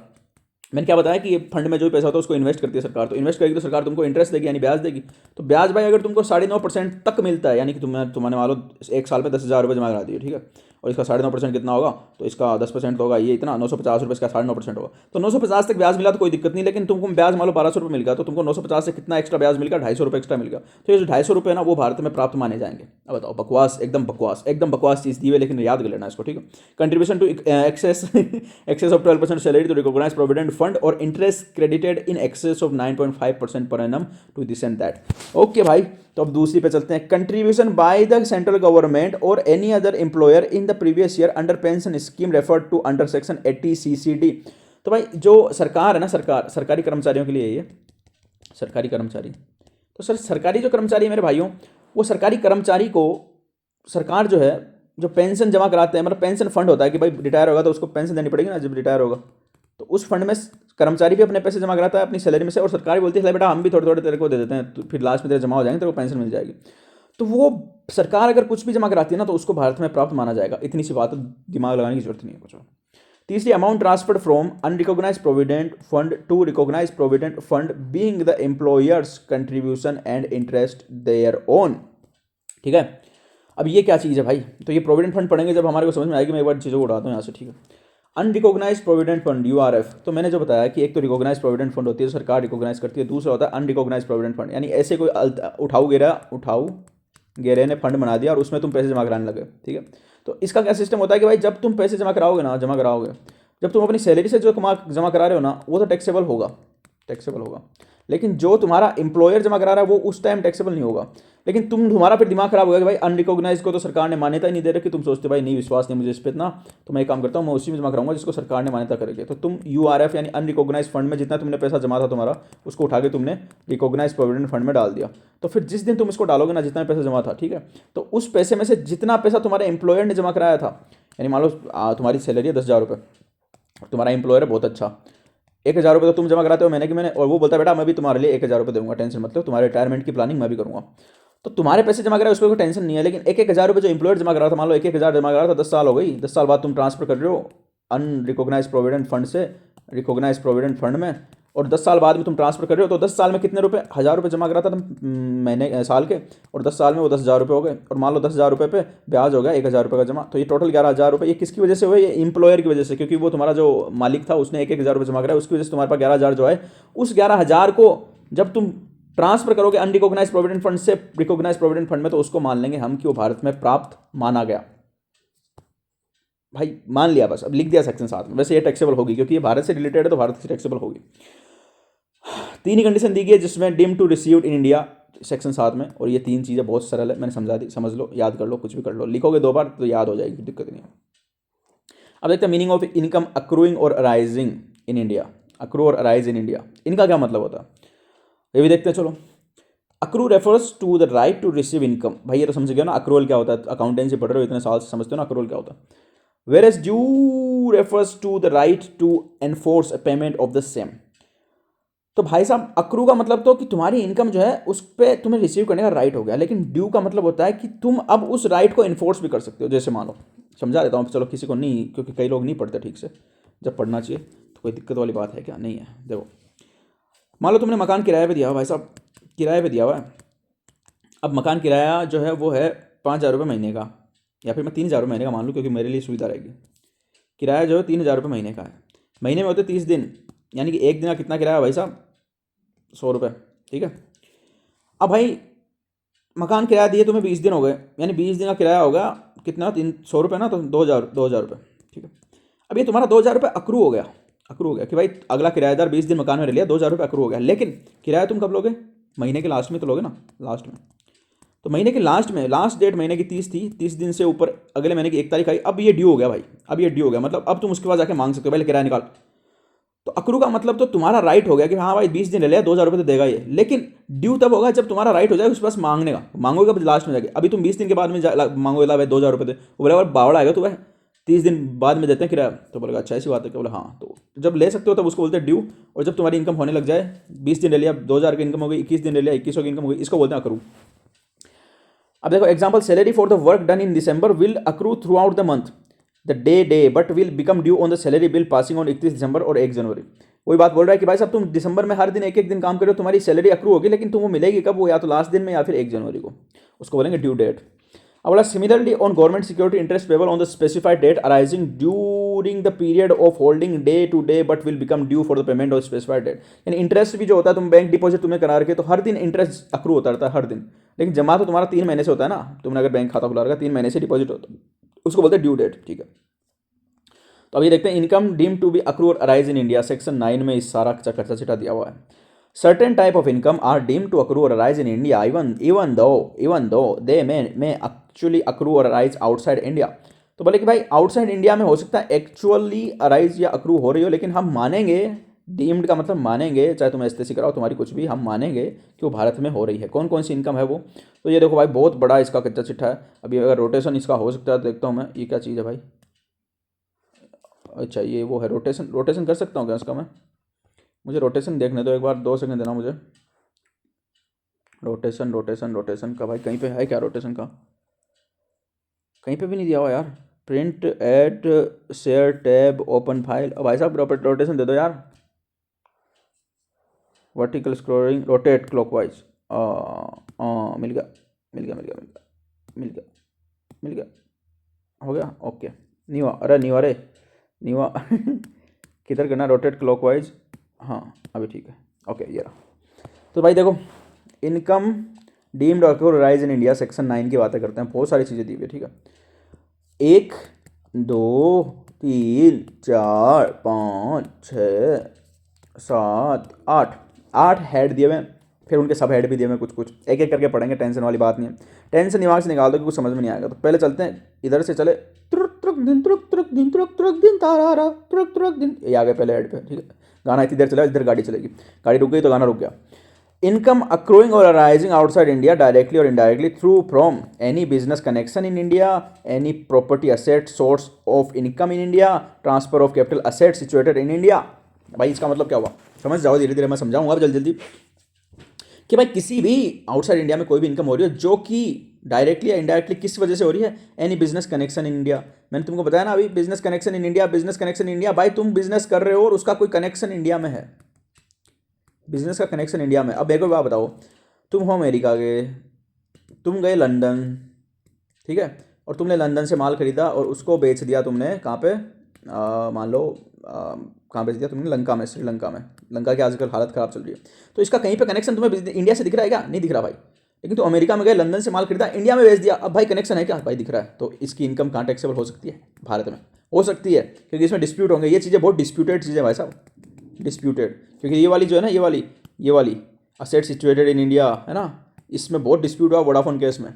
मैंने क्या बताया कि ये फंड में जो भी पैसा होता है उसको इन्वेस्ट करती है सरकार, तो इन्वेस्ट करेगी तो सरकार तुमको इंटरेस्ट देगी, यानी ब्याज देगी। तो ब्याज भाई अगर तुमको 9.5% तक मिलता है, यानी कि तुम्हारे मान लो 1 साल में 10,000 रुपये जमा करा दिए, ठीक है, और इसका 9.5% कितना होगा? तो इसका 10% तो होगा ये इतना 950 रुपये, इसका 9.5% होगा, तो 950 तक ब्याज मिला तो कोई दिक्कत नहीं। लेकिन तुमको ब्याज मान लो 1,200 रुपये मिल गया, तो तुमको 950 से कितना एक्स्ट्रा ब्याज मिल गया? 250 रुपये एक्स्ट्रा मिल गया। तो ये जो 250 रुपये ना वो भारत में प्राप्त माने जाएंगे। अब बताओ, बकवास, एकदम बकवास चीज़ दी है, लेकिन याद कर लेना इसको, ठीक है। Contribution to excess of 12% salary to recognise provident fund और interest credited in excess of 9.5% per annum to this and that. Okay भाई, तो अब दूसरी पे चलते हैं। Contribution by the central government और any other employer in the previous year under pension scheme referred to under section 80 CCD। तो भाई जो सरकार है ना, सरकारी कर्मचारियों के लिए ये सरकारी कर्मचारी, तो सर सरकारी जो कर्मचारी है मेरे भाइयों, वो सरकारी कर्मचारी को सरकार जो है जो पेंशन जमा कराते हैं, मतलब पेंशन फंड होता है कि भाई रिटायर होगा तो उसको पेंशन देनी पड़ेगी ना जब रिटायर होगा, तो उस फंड में कर्मचारी भी अपने पैसे जमा कराता है अपनी सैलरी में से, और सरकार बोलती है बेटा हम भी थोड़े थोड़े तेरे को दे देते हैं, तो फिर लास्ट में तेरे जमा हो जाएंगे, तेरे को पेंशन मिल जाएगी। तो वो सरकार अगर कुछ भी जमा कराती है ना तो उसको भारत में प्राप्त माना जाएगा। इतनी सी बात, दिमाग लगाने की जरूरत नहीं है कुछ। तीसरी, amount transferred from unrecognised provident fund to recognised provident fund being the employer's contribution and interest thereon, ठीक है। अब ये क्या चीज़ है भाई? तो ये प्रोविडेंट फंड पढ़ेंगे जब हमारे को समझ में आएगी। मैं एक बार चीज़ों को उड़ाता हूँ यहाँ से, ठीक है। अनरिकॉग्नाइज्ड प्रोविडेंट फंड URF, तो मैंने जो बताया कि एक तो रिकॉग्नाइज्ड प्रोविडेंट फंड होती है, सरकार रिकॉग्नाइज करती है, दूसरा होता है अनरिकॉग्नाइज्ड प्रोविडेंट फंड, यानी ऐसे कोई उठाऊ गेरे ने फंड बना दिया और उसमें तुम पैसे जमा कराने लगे, ठीक है। तो इसका क्या सिस्टम होता है कि भाई जब तुम पैसे जमा कराओगे, जब तुम अपनी सैलरी से जो जमा करा रहे हो ना, वो तो टैक्सेबल होगा, लेकिन जो तुम्हारा एम्प्लॉयर जमा करा रहा है वो उस टाइम टैक्सेबल नहीं होगा। लेकिन तुम्हारा फिर दिमाग खराब हो गया कि भाई अनरिकॉग्नाइज को तो सरकार ने मान्यता ही नहीं दे रखी, तुम सोचते भाई नहीं, विश्वास नहीं मुझे इस पर इतना, तो मैं एक काम करता हूँ, मैं उसी में जमा कराऊंगा जिसको सरकार ने मान्यता करेगी। तो तुम URF यानी अनरिकॉग्नाइज फंड में जितना तुमने पैसा जमा था तुम्हारा, उसको उठा के तुमने रिकॉग्नाइज प्रोविडेंट फंड में डाल दिया। तो फिर जिस दिन तुम इसको डालोगे ना, जितना पैसा जमा था, ठीक है, तो उस पैसे में से जितना पैसा तुम्हारे एम्प्लॉयर ने जमा कराया था, यानी मान लो तुम्हारी सैलरी है 10,000 रुपये, तुम्हारा एम्प्लॉयर है बहुत अच्छा, 1,000 रुपये तो तुम जमा कराते हो महीने के महीने, और वो बोलता है बेटा मैं भी तुम्हारे लिए 1,000 रुपये दूंगा, टेंशन मत लो, तुम्हारे रिटायरमेंट की प्लानिंग मैं भी करूँगा। तो तुम्हारे पैसे जमा कराए उस पर कोई टेंशन नहीं है, लेकिन 1,000 रुपये जो एम्प्लॉयर जमा करा था, मान लो 1,000 जमा करा था, 10 साल हो गई, 10 साल बाद तुम ट्रांसफर कर रहे हो अनरिकॉग्नाइज प्रोविडेंट फंड से रिकॉग्नाइज प्रोविडेंट फंड में, और 10 साल बाद में तुम ट्रांसफर कर रहे हो, तो 10 साल में कितने रुपए, 1,000 रुपये जमा करा था तुम महीने साल के, और 10 साल में वो 10,000 रुपये हो गए, और मान लो 10,000 रुपये पे ब्याज हो गया 1,000 रुपये का जमा, तो ये टोटल 11,000 रुपये। ये किसकी वजह से हुए? ये एम्प्लॉयर की वजह से, क्योंकि वो तुम्हारा जो मालिक था उसने 1,000 रुपये जमा कराया, उसकी वजह से तुम्हारे पास 11,000 जो है, उस 11,000 को जब तुम ट्रांसफर करोगे अनरिकॉग्नाइज प्रोविडेंट फंड से रिकॉग्नाइज प्रोविडेंट फंड में, तो उसको मान लेंगे हम कि वो भारत में प्राप्त माना गया। भाई मान लिया, बस अब लिख दिया सेक्शन 7 में। वैसे ये टैक्सेबल होगी क्योंकि ये भारत से रिलेटेड है, तो भारत से टैक्सेबल होगी। 3 ही कंडीशन दी गई है जिसमें deem to received in India section 7 में, और ये 3 चीज़ें बहुत सरल है, मैंने समझा दी, समझ लो, याद कर लो, कुछ भी कर लो, लिखोगे 2 बार तो याद हो जाएगी, दिक्कत नहीं है। अब देखते हैं मीनिंग ऑफ इनकम अक्रूइंग और अराइजिंग इन इंडिया। अक्रू और अराइज इन इंडिया, इनका क्या मतलब होता है ये भी देखते हैं। चलो, accrue refers to the right to receive income. भाई ये तो समझ गया ना, अक्रूवल क्या होता है, अकाउंटेंसी पढ़ रहे हो इतने साल से, समझते हो ना अक्रूवल क्या होता है। Whereas due refers to the right to enforce payment of the same. तो भाई साहब अक्रू का मतलब तो कि तुम्हारी इनकम जो है उस पर तुम्हें रिसीव करने का राइट हो गया, लेकिन ड्यू का मतलब होता है कि तुम अब उस राइट को इन्फोर्स भी कर सकते हो। जैसे मान लो, समझा देता हूँ, चलो किसी को नहीं, क्योंकि कई लोग नहीं पढ़ते ठीक से, जब पढ़ना चाहिए, तो कोई दिक्कत वाली बात है क्या? नहीं है। देखो, मान लो तुमने मकान किराए पे दिया हुआ, भाई साहब किराए पे दिया हुआ है। अब मकान किराया जो है वो है 5,000 रुपये महीने का, या फिर मैं 3,000 रुपये महीने का मान लूँ क्योंकि मेरे लिए सुविधा रहेगी। किराया जो है 3,000 रुपये महीने का है, महीने में होते 30 दिन, यानी कि एक दिन का कितना किराया है भाई साहब? 100 रुपये, ठीक है। अब भाई मकान किराया दिए तुम्हें 20 दिन हो गए, यानी 20 दिन का किराया होगा कितना? 300 रुपये ना, तो 2,000 रुपये, ठीक है। अब ये तुम्हारा 2,000 रुपये अक्रू हो गया, अक्रू हो गया कि भाई अगला किराएदार 20 दिन मकान में रह लिया, 2,000 रुपये अक्रू हो गया। लेकिन किराया तुम कब लोगे? महीने के लास्ट में तो लोगे ना, लास्ट में। तो महीने के लास्ट में, लास्ट डेट महीने की 30 थी, 30 दिन से ऊपर अगले महीने की 1 तारीख आई, अब ये ड्यू हो गया भाई, अब ये ड्यू हो गया, मतलब अब तुम उसके बाद जाके मांग सकते हो, पहले किराया निकाल। तो अक्रू का मतलब तो तुम्हारा राइट हो गया कि हाँ भाई 20 दिन ले लिया, 2,000 रुपये तो देगा ये, लेकिन ड्यू तब होगा जब तुम्हारा राइट हो जाए उसके पास मांगने का, मांगोगे कब? लास्ट में जाके। अभी तुम 20 दिन के बाद में मांगोगे ला भाई 2,000 रुपये दे, वो बोलेगा बावड़ा आएगा तो भाई 30 दिन बाद में देते हैं किराया, तो बोलेगा अच्छा ऐसी बात है क्या? बोले हाँ। तो जब ले सकते हो तब उसको बोलते हैं ड्यू, और जब तुम्हारी इनकम होने लग जाए, 20 दिन ले लिया 2,000 की इनकम हो गई, 21 दिन ले लिया 2,100 की इनकम हो गई, इसको बोलते हैं अक्रू। अब देखो example, salary for the work done in December will accrue through out the month the day but will become due on the salary bill passing on 31 दिसंबर और 1 जनवरी। वही बात बोल रहा है कि भाई साहब तुम दिसंबर में हर दिन एक एक दिन काम करो, तुम्हारी सैलरी अक्रू होगी, लेकिन तुमको मिलेगी कब? वो या तो लास्ट दिन में या फिर 1 जनवरी को, उसको बोलेंगे ड्यू डेट। अब बोला similarly on government security interest payable on the specified date arising during the period of holding day to day but will become due for the payment of specified date. यानी इंटरेस्ट भी जो होता है, तुम बैंक डिपॉजिट तुम्हें करा रखे तो हर दिन इंटरेस्ट अक्रू होता रहता है हर दिन, लेकिन जमा तो तुम्हारा 3 महीने से होता है ना, तुमने अगर बैंक खाता खुला रखा 3 महीने से डिपॉजिट होता है, उसको बोलते हैं ड्यू डेट, ठीक है। तो अभी देखते हैं income deem to be accrue और अराइज इन इंडिया, सेक्शन 9 में इस सारा कच्चा चिटा दिया हुआ है। Certain type of income are deem to accrue और arise in India even though they may actually accrue और अराइज आउटसाइड इंडिया। तो बोले कि भाई आउटसाइड इंडिया में हो सकता है एक्चुअली अराइज या अक्रू हो रही हो, लेकिन हम मानेंगे, डीम्ड का मतलब मानेंगे, चाहे तुम एसटीसी कराओ तुम्हारी कुछ भी, हम मानेंगे कि वो भारत में हो रही है। कौन कौन सी इनकम है वो? तो ये देखो भाई बहुत बड़ा इसका कच्चा चिट्ठा है। अभी अगर रोटेशन इसका हो सकता है, देखता हूँ मैं ये क्या चीज़ है भाई। अच्छा ये वो है रोटेशन कर सकता हूँ क्या इसका मैं? मुझे रोटेशन देखने दो एक बार, 2 सेकंड देना मुझे। रोटेशन का भाई कहीं पे है क्या? रोटेशन का कहीं पे भी नहीं दिया हुआ यार। Print at share tab open file. अब भाई साहब रोटेशन दे दो यार। Vertical scrolling rotate clockwise. मिल गया मिल गया मिल गया मिल गया मिल गया मिल गया, हो गया ओके। नीवा, अरे नीवा रे नीवा किधर करना? रोटेट क्लॉकवाइज, हाँ अभी ठीक है ओके ये रहा। तो भाई देखो इनकम डीम्ड और राइज इन इंडिया सेक्शन 9 की बातें करते हैं, बहुत सारी चीज़ें दी हुई है, ठीक है। 1 2 3 4 5 6 7 8 हेड दिए हुए हैं, फिर उनके सब हेड भी दिए हुए हैं, कुछ एक एक करके पढ़ेंगे, टेंशन वाली बात नहीं है। टेंशन दिमाग से निकाल दो कि कुछ समझ में नहीं आएगा। तो पहले चलते हैं इधर से, चले तुरक तुरक दिन तुरक तुरक दिन तुरक तुरक दिन तारा तुरक तुरक दिन, ये आ गए पहले हेड पे, ठीक है। गाना इतनी देर चला, इधर गाड़ी चलेगी, गाड़ी रुक गई तो गाना रुक गया। इनकम अक्रूइंग और अराइजिंग आउटसाइड इंडिया डायरेक्टली और indirectly through from any business connection in India, any property asset source of income in India, transfer of capital asset situated in India. भाई इसका मतलब क्या हुआ, समझ जाओ, धीरे धीरे मैं समझाऊंगा अब जल्दी जल्दी कि भाई किसी भी आउटसाइड इंडिया में कोई भी इनकम हो रही है जो कि डायरेक्टली या इनडायरेक्टली किस वजह से हो रही है, any business connection in India. मैंने तुमको बताया ना अभी, business connection in India, business connection in India. भाई तुम बिजनेस कर रहे हो और उसका कोई कनेक्शन इंडिया में है, बिजनेस का कनेक्शन इंडिया में। अब एक और बात बताओ, तुम हो अमेरिका गए, तुम गए लंदन, ठीक है, और तुमने लंदन से माल खरीदा और उसको बेच दिया तुमने कहाँ पे, मान लो कहाँ बेच दिया तुमने, लंका में, श्रीलंका में। लंका की आजकल हालत ख़राब चल रही है, तो इसका कहीं पे कनेक्शन तुम्हें इंडिया से दिख रहा है क्या? नहीं दिख रहा भाई। लेकिन तो अमेरिका में गए, लंदन से माल खरीदा, इंडिया में बेच दिया, अब भाई कनेक्शन है क्या? भाई दिख रहा है। तो इसकी इनकम कहाँ टैक्सेबल हो सकती है? भारत में हो सकती है, क्योंकि इसमें डिस्प्यूट होंगे। ये चीज़ें बहुत डिस्प्यूटेड चीज़ें भाई साहब, डिस्प्यूटेड। क्योंकि ये वाली जो है ना, ये वाली असेट सिचुएटेड इन इंडिया है ना, इसमें बहुत डिस्प्यूट हुआ वोडाफोन केस में।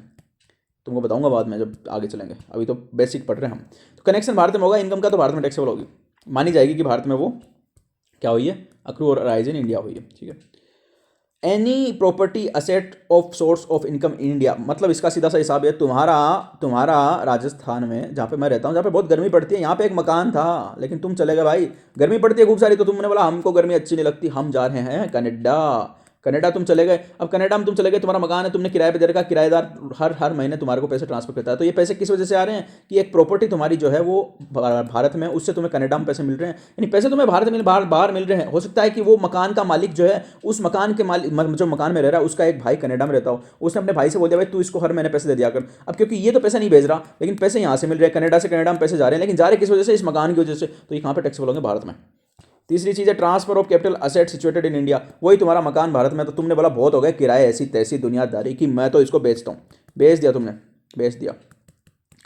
तुमको बताऊंगा बाद में जब आगे चलेंगे, अभी तो बेसिक पढ़ रहे हैं हम। तो कनेक्शन भारत में होगा इनकम का, तो भारत में टैक्सेबल होगी, मानी जाएगी कि भारत में वो क्या हुई है, अक्रू और राइज इन इंडिया हुई है, ठीक है। Any property asset of source of income in India, मतलब इसका सीधा सा हिसाब है, तुम्हारा राजस्थान में जहाँ पे मैं रहता हूँ, जहाँ पे बहुत गर्मी पड़ती है, यहाँ पे एक मकान था, लेकिन तुम चले गए भाई, गर्मी पड़ती है खूब सारी, तो तुमने बोला हमको गर्मी अच्छी नहीं लगती, हम जा रहे हैं कनाडा। कनाडा तुम चले गए, अब कनाडा में तुम चले गए, तुम्हारा मकान है, तुमने किराए पे दे रखा, किराएदार हर महीने तुम्हारे को पैसे ट्रांसफर करता है। तो ये पैसे किस वजह से आ रहे हैं कि एक प्रॉपर्टी तुम्हारी जो है वो भारत में, उससे तुम्हें कनाडा में पैसे मिल रहे हैं, यानी पैसे तुम्हें भारत में बाहर मिल रहे हैं। हो सकता है कि वो मकान का मालिक जो है, उस मकान के मालिक जो मकान में रह रहा है, उसका एक भाई कनाडा में रहता हो, उसने अपने भाई से बोल दिया भाई तू इसको हर महीने पैसे दे दिया कर। अब क्योंकि ये तो पैसे नहीं भेज रहा, लेकिन पैसे यहाँ से मिल रहे हैं, कनाडा से कनाडा में पैसे जा रहे हैं, लेकिन जा रहे किस वजह से? इस मकान की वजह से। तो ये कहाँ पर टैक्सेबल होंगे? भारत में। तीसरी चीज़ है transfer of capital asset situated in India, वही तुम्हारा मकान भारत में, तो तुमने बोला बहुत हो गया किराए ऐसी तैसी दुनियादारी की, मैं तो इसको बेचता हूँ, बेच दिया तुमने, बेच दिया।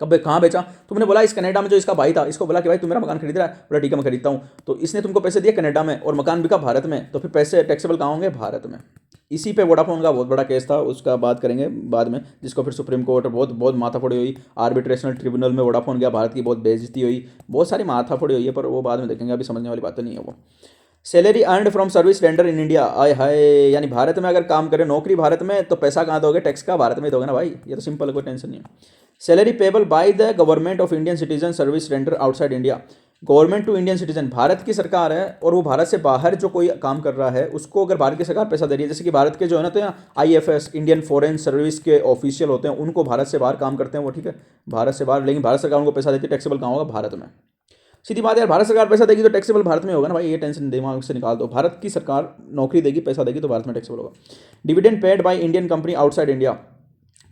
कब कहाँ बेचा? तुमने बोला इस कनाडा में जो इसका भाई था, इसको बोला कि भाई तू मेरा मकान खरीद रहा है, बोला ठीक है मैं खरीदता हूँ, तो इसने तुमको पैसे दिए कनाडा में और मकान बिका भारत में, तो फिर पैसे टैक्सेबल कहाँ होंगे? भारत में। इसी पे वोडाफोन का बहुत बड़ा केस था, उसका बात करेंगे बाद में, जिसको फिर सुप्रीम कोर्ट बहुत बहुत माथाफोड़ी हुई, आर्बिट्रेशनल ट्रिब्यूनल में वोडाफोन गया, भारत की बहुत बेइज्जती हुई, बहुत सारी माथाफोड़ी हुई है, पर वो बाद में देखेंगे, अभी समझने वाली बात नहीं है वो। Salary earned from service render in India, आय हाय, यानी भारत में अगर काम करें, नौकरी भारत में, तो पैसा कहाँ दोगे? टैक्स का भारत में ही दोगे ना भाई, ये तो सिंपल है, कोई टेंशन नहीं है। Salary payable by the government of Indian citizen service render outside India, government to Indian citizen, भारत की सरकार है और वो भारत से बाहर जो कोई काम कर रहा है उसको अगर भारत की सरकार पैसा दे रही है, जैसे कि भारत के जो है ना, तो यहाँ IFS इंडियन फॉरेन सर्विस के ऑफिशियल होते हैं, उनको भारत से बाहर काम करते हैं वो, ठीक है, भारत से बाहर, लेकिन भारत सरकार उनको पैसा देती है, टैक्सेबल कहाँ होगा? भारत में। सीधी बात है यार, भारत सरकार पैसा देगी तो टैक्सेबल भारत में होगा ना भाई, ये टेंशन दिमाग से निकाल दो, भारत की सरकार नौकरी देगी, पैसा देगी, तो भारत में टैक्सेबल होगा। Dividend paid by Indian company outside India,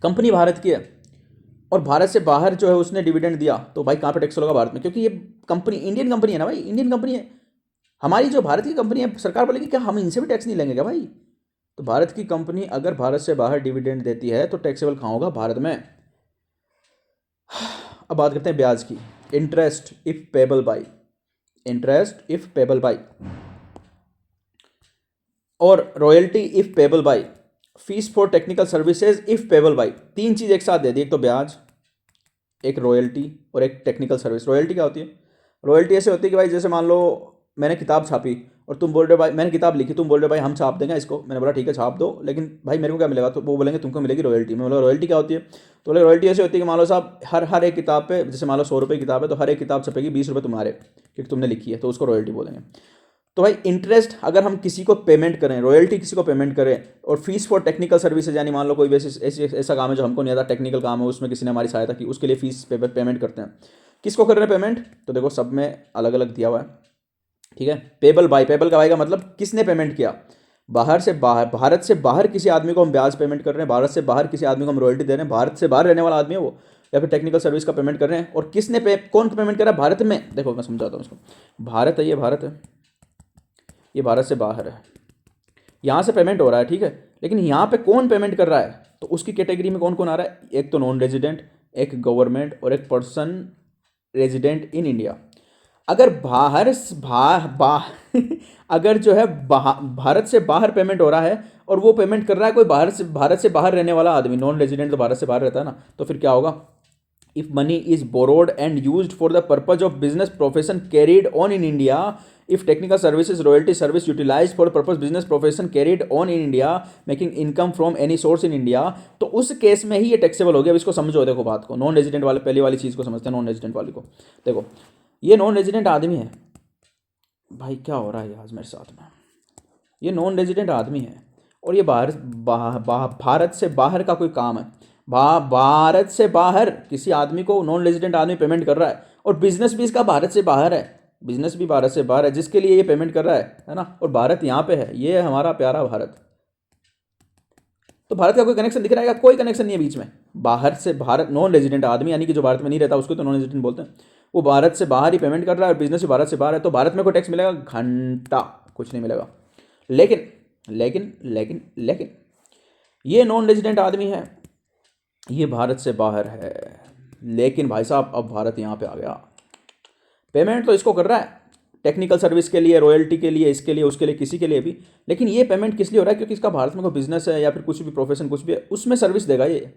company Bharat की है और भारत से बाहर जो है उसने डिविडेंड दिया, तो भाई कहाँ पे टैक्स होगा? भारत में, क्योंकि ये कंपनी इंडियन कंपनी है ना भाई, इंडियन कंपनी है हमारी, जो भारत की कंपनी है, सरकार बोलेगी क्या हम इनसे भी टैक्स नहीं लेंगे क्या भाई? तो भारत की कंपनी अगर भारत से बाहर डिविडेंड देती है तो टैक्सेबल कहाँ होगा? भारत में। अब बात करते हैं ब्याज की। Interest if payable by, interest if payable by, और royalty if payable by, fees for technical services if payable by, तीन चीज एक साथ दे दी, एक तो ब्याज, एक रॉयल्टी और एक टेक्निकल सर्विस। रॉयल्टी क्या होती है? रॉयल्टी ऐसे होती है कि भाई जैसे मान लो मैंने किताब छापी और तुम बोल रहे भाई, मैंने किताब लिखी, तुम बोल रहे भाई हम छाप देंगे इसको, मैंने बोला ठीक है छाप दो, लेकिन भाई मेरे को क्या मिलेगा? तो वो बोलेंगे तुमको मिलेगी रॉयल्टी। मैं बोला रॉयल्टी क्या होती है? तो बोले रॉयल्टी ऐसे होती है कि मान लो साहब हर एक किताब पे, जैसे मान लो 100 रुपये किताब है, तो हर एक किताब छपेगी 20 रुपये तुम्हारे, क्योंकि तुमने लिखी है, तो उसको रॉयल्टी बोलेंगे। तो भाई इंटरेस्ट अगर हम किसी को पेमेंट करें, रॉयल्टी किसी को पेमेंट करें, और फीस फॉर टेक्निकल सर्विसेज, यानी मान लो कोई वैसे ऐसा काम है जो हमको नहीं आता, टेक्निकल काम है, उसमें किसी ने हमारी सहायता की, उसके लिए फीस पेमेंट करते हैं। किसको कर रहे हैं पेमेंट? तो देखो सब में अलग अलग दिया हुआ है, ठीक है। पेबल बाय, पेबल का आएगा मतलब किसने पेमेंट किया? बाहर से बाहर, भारत से बाहर किसी आदमी को हम ब्याज पेमेंट कर रहे हैं, भारत से बाहर किसी आदमी को हम रॉयल्टी दे रहे हैं, भारत से बाहर रहने वाला आदमी है वो, या फिर टेक्निकल सर्विस का पेमेंट कर रहे हैं। और किसने कौन पेमेंट कर रहा है? भारत में। देखो मैं समझाता हूँ इसको, भारत है, ये भारत है, ये भारत से बाहर है, यहाँ से पेमेंट हो रहा है, ठीक है, लेकिन यहाँ पे कौन पेमेंट कर रहा है? तो उसकी कैटेगरी में कौन कौन आ रहा है? एक तो नॉन रेजिडेंट, एक गवर्नमेंट, और एक पर्सन रेजिडेंट इन इंडिया। अगर बाहर अगर जो है भारत से बाहर पेमेंट हो रहा है और वो पेमेंट कर रहा है कोई भारत से बाहर रहने वाला आदमी, नॉन रेजिडेंट तो भारत से बाहर रहता है ना, तो फिर क्या होगा? If money is borrowed and used for the purpose of business profession carried on in India, if technical services royalty service utilise for purpose business profession carried on in India making income from any source in India, तो उस केस में ही ये टैक्सेबल हो गया। अब इसको समझो, देखो बात को, नॉन रेजिडेंट वाले पहली वाली चीज़ को समझते हैं, नॉन रेजिडेंट वाली को। देखो ये नॉन रेजिडेंट आदमी है, भाई क्या हो रहा है आज मेरे साथ में। ये नॉन रेजिडेंट आदमी है और ये भारत से बाहर का कोई काम है। भारत से बाहर किसी आदमी को नॉन रेजिडेंट आदमी पेमेंट कर रहा है और बिजनेस भी इसका भारत से बाहर है। बिजनेस भी भारत से बाहर है जिसके लिए ये पेमेंट कर रहा है ना। और भारत यहाँ पे है, ये है हमारा प्यारा भारत। तो भारत का कोई कनेक्शन दिख रहा है क्या? कोई कनेक्शन नहीं है बीच में। बाहर से भारत नॉन रेजिडेंट आदमी यानी कि जो भारत में नहीं रहता उसको तो नॉन रेजिडेंट बोलते हैं। वो भारत से बाहर ही पेमेंट कर रहा है और बिजनेस भी भारत से बाहर है, तो भारत में कोई टैक्स मिलेगा? घंटा कुछ नहीं मिलेगा। लेकिन लेकिन लेकिन लेकिन ये नॉन रेजिडेंट आदमी है, ये भारत से बाहर है, लेकिन भाई साहब अब भारत यहाँ पे आ गया। पेमेंट तो इसको कर रहा है टेक्निकल सर्विस के लिए, रॉयल्टी के लिए, इसके लिए, उसके लिए, किसी के लिए भी। लेकिन ये पेमेंट किस लिए हो रहा है? क्योंकि इसका भारत में कोई बिजनेस है या फिर कुछ भी प्रोफेशन कुछ भी है, उसमें सर्विस देगा ये।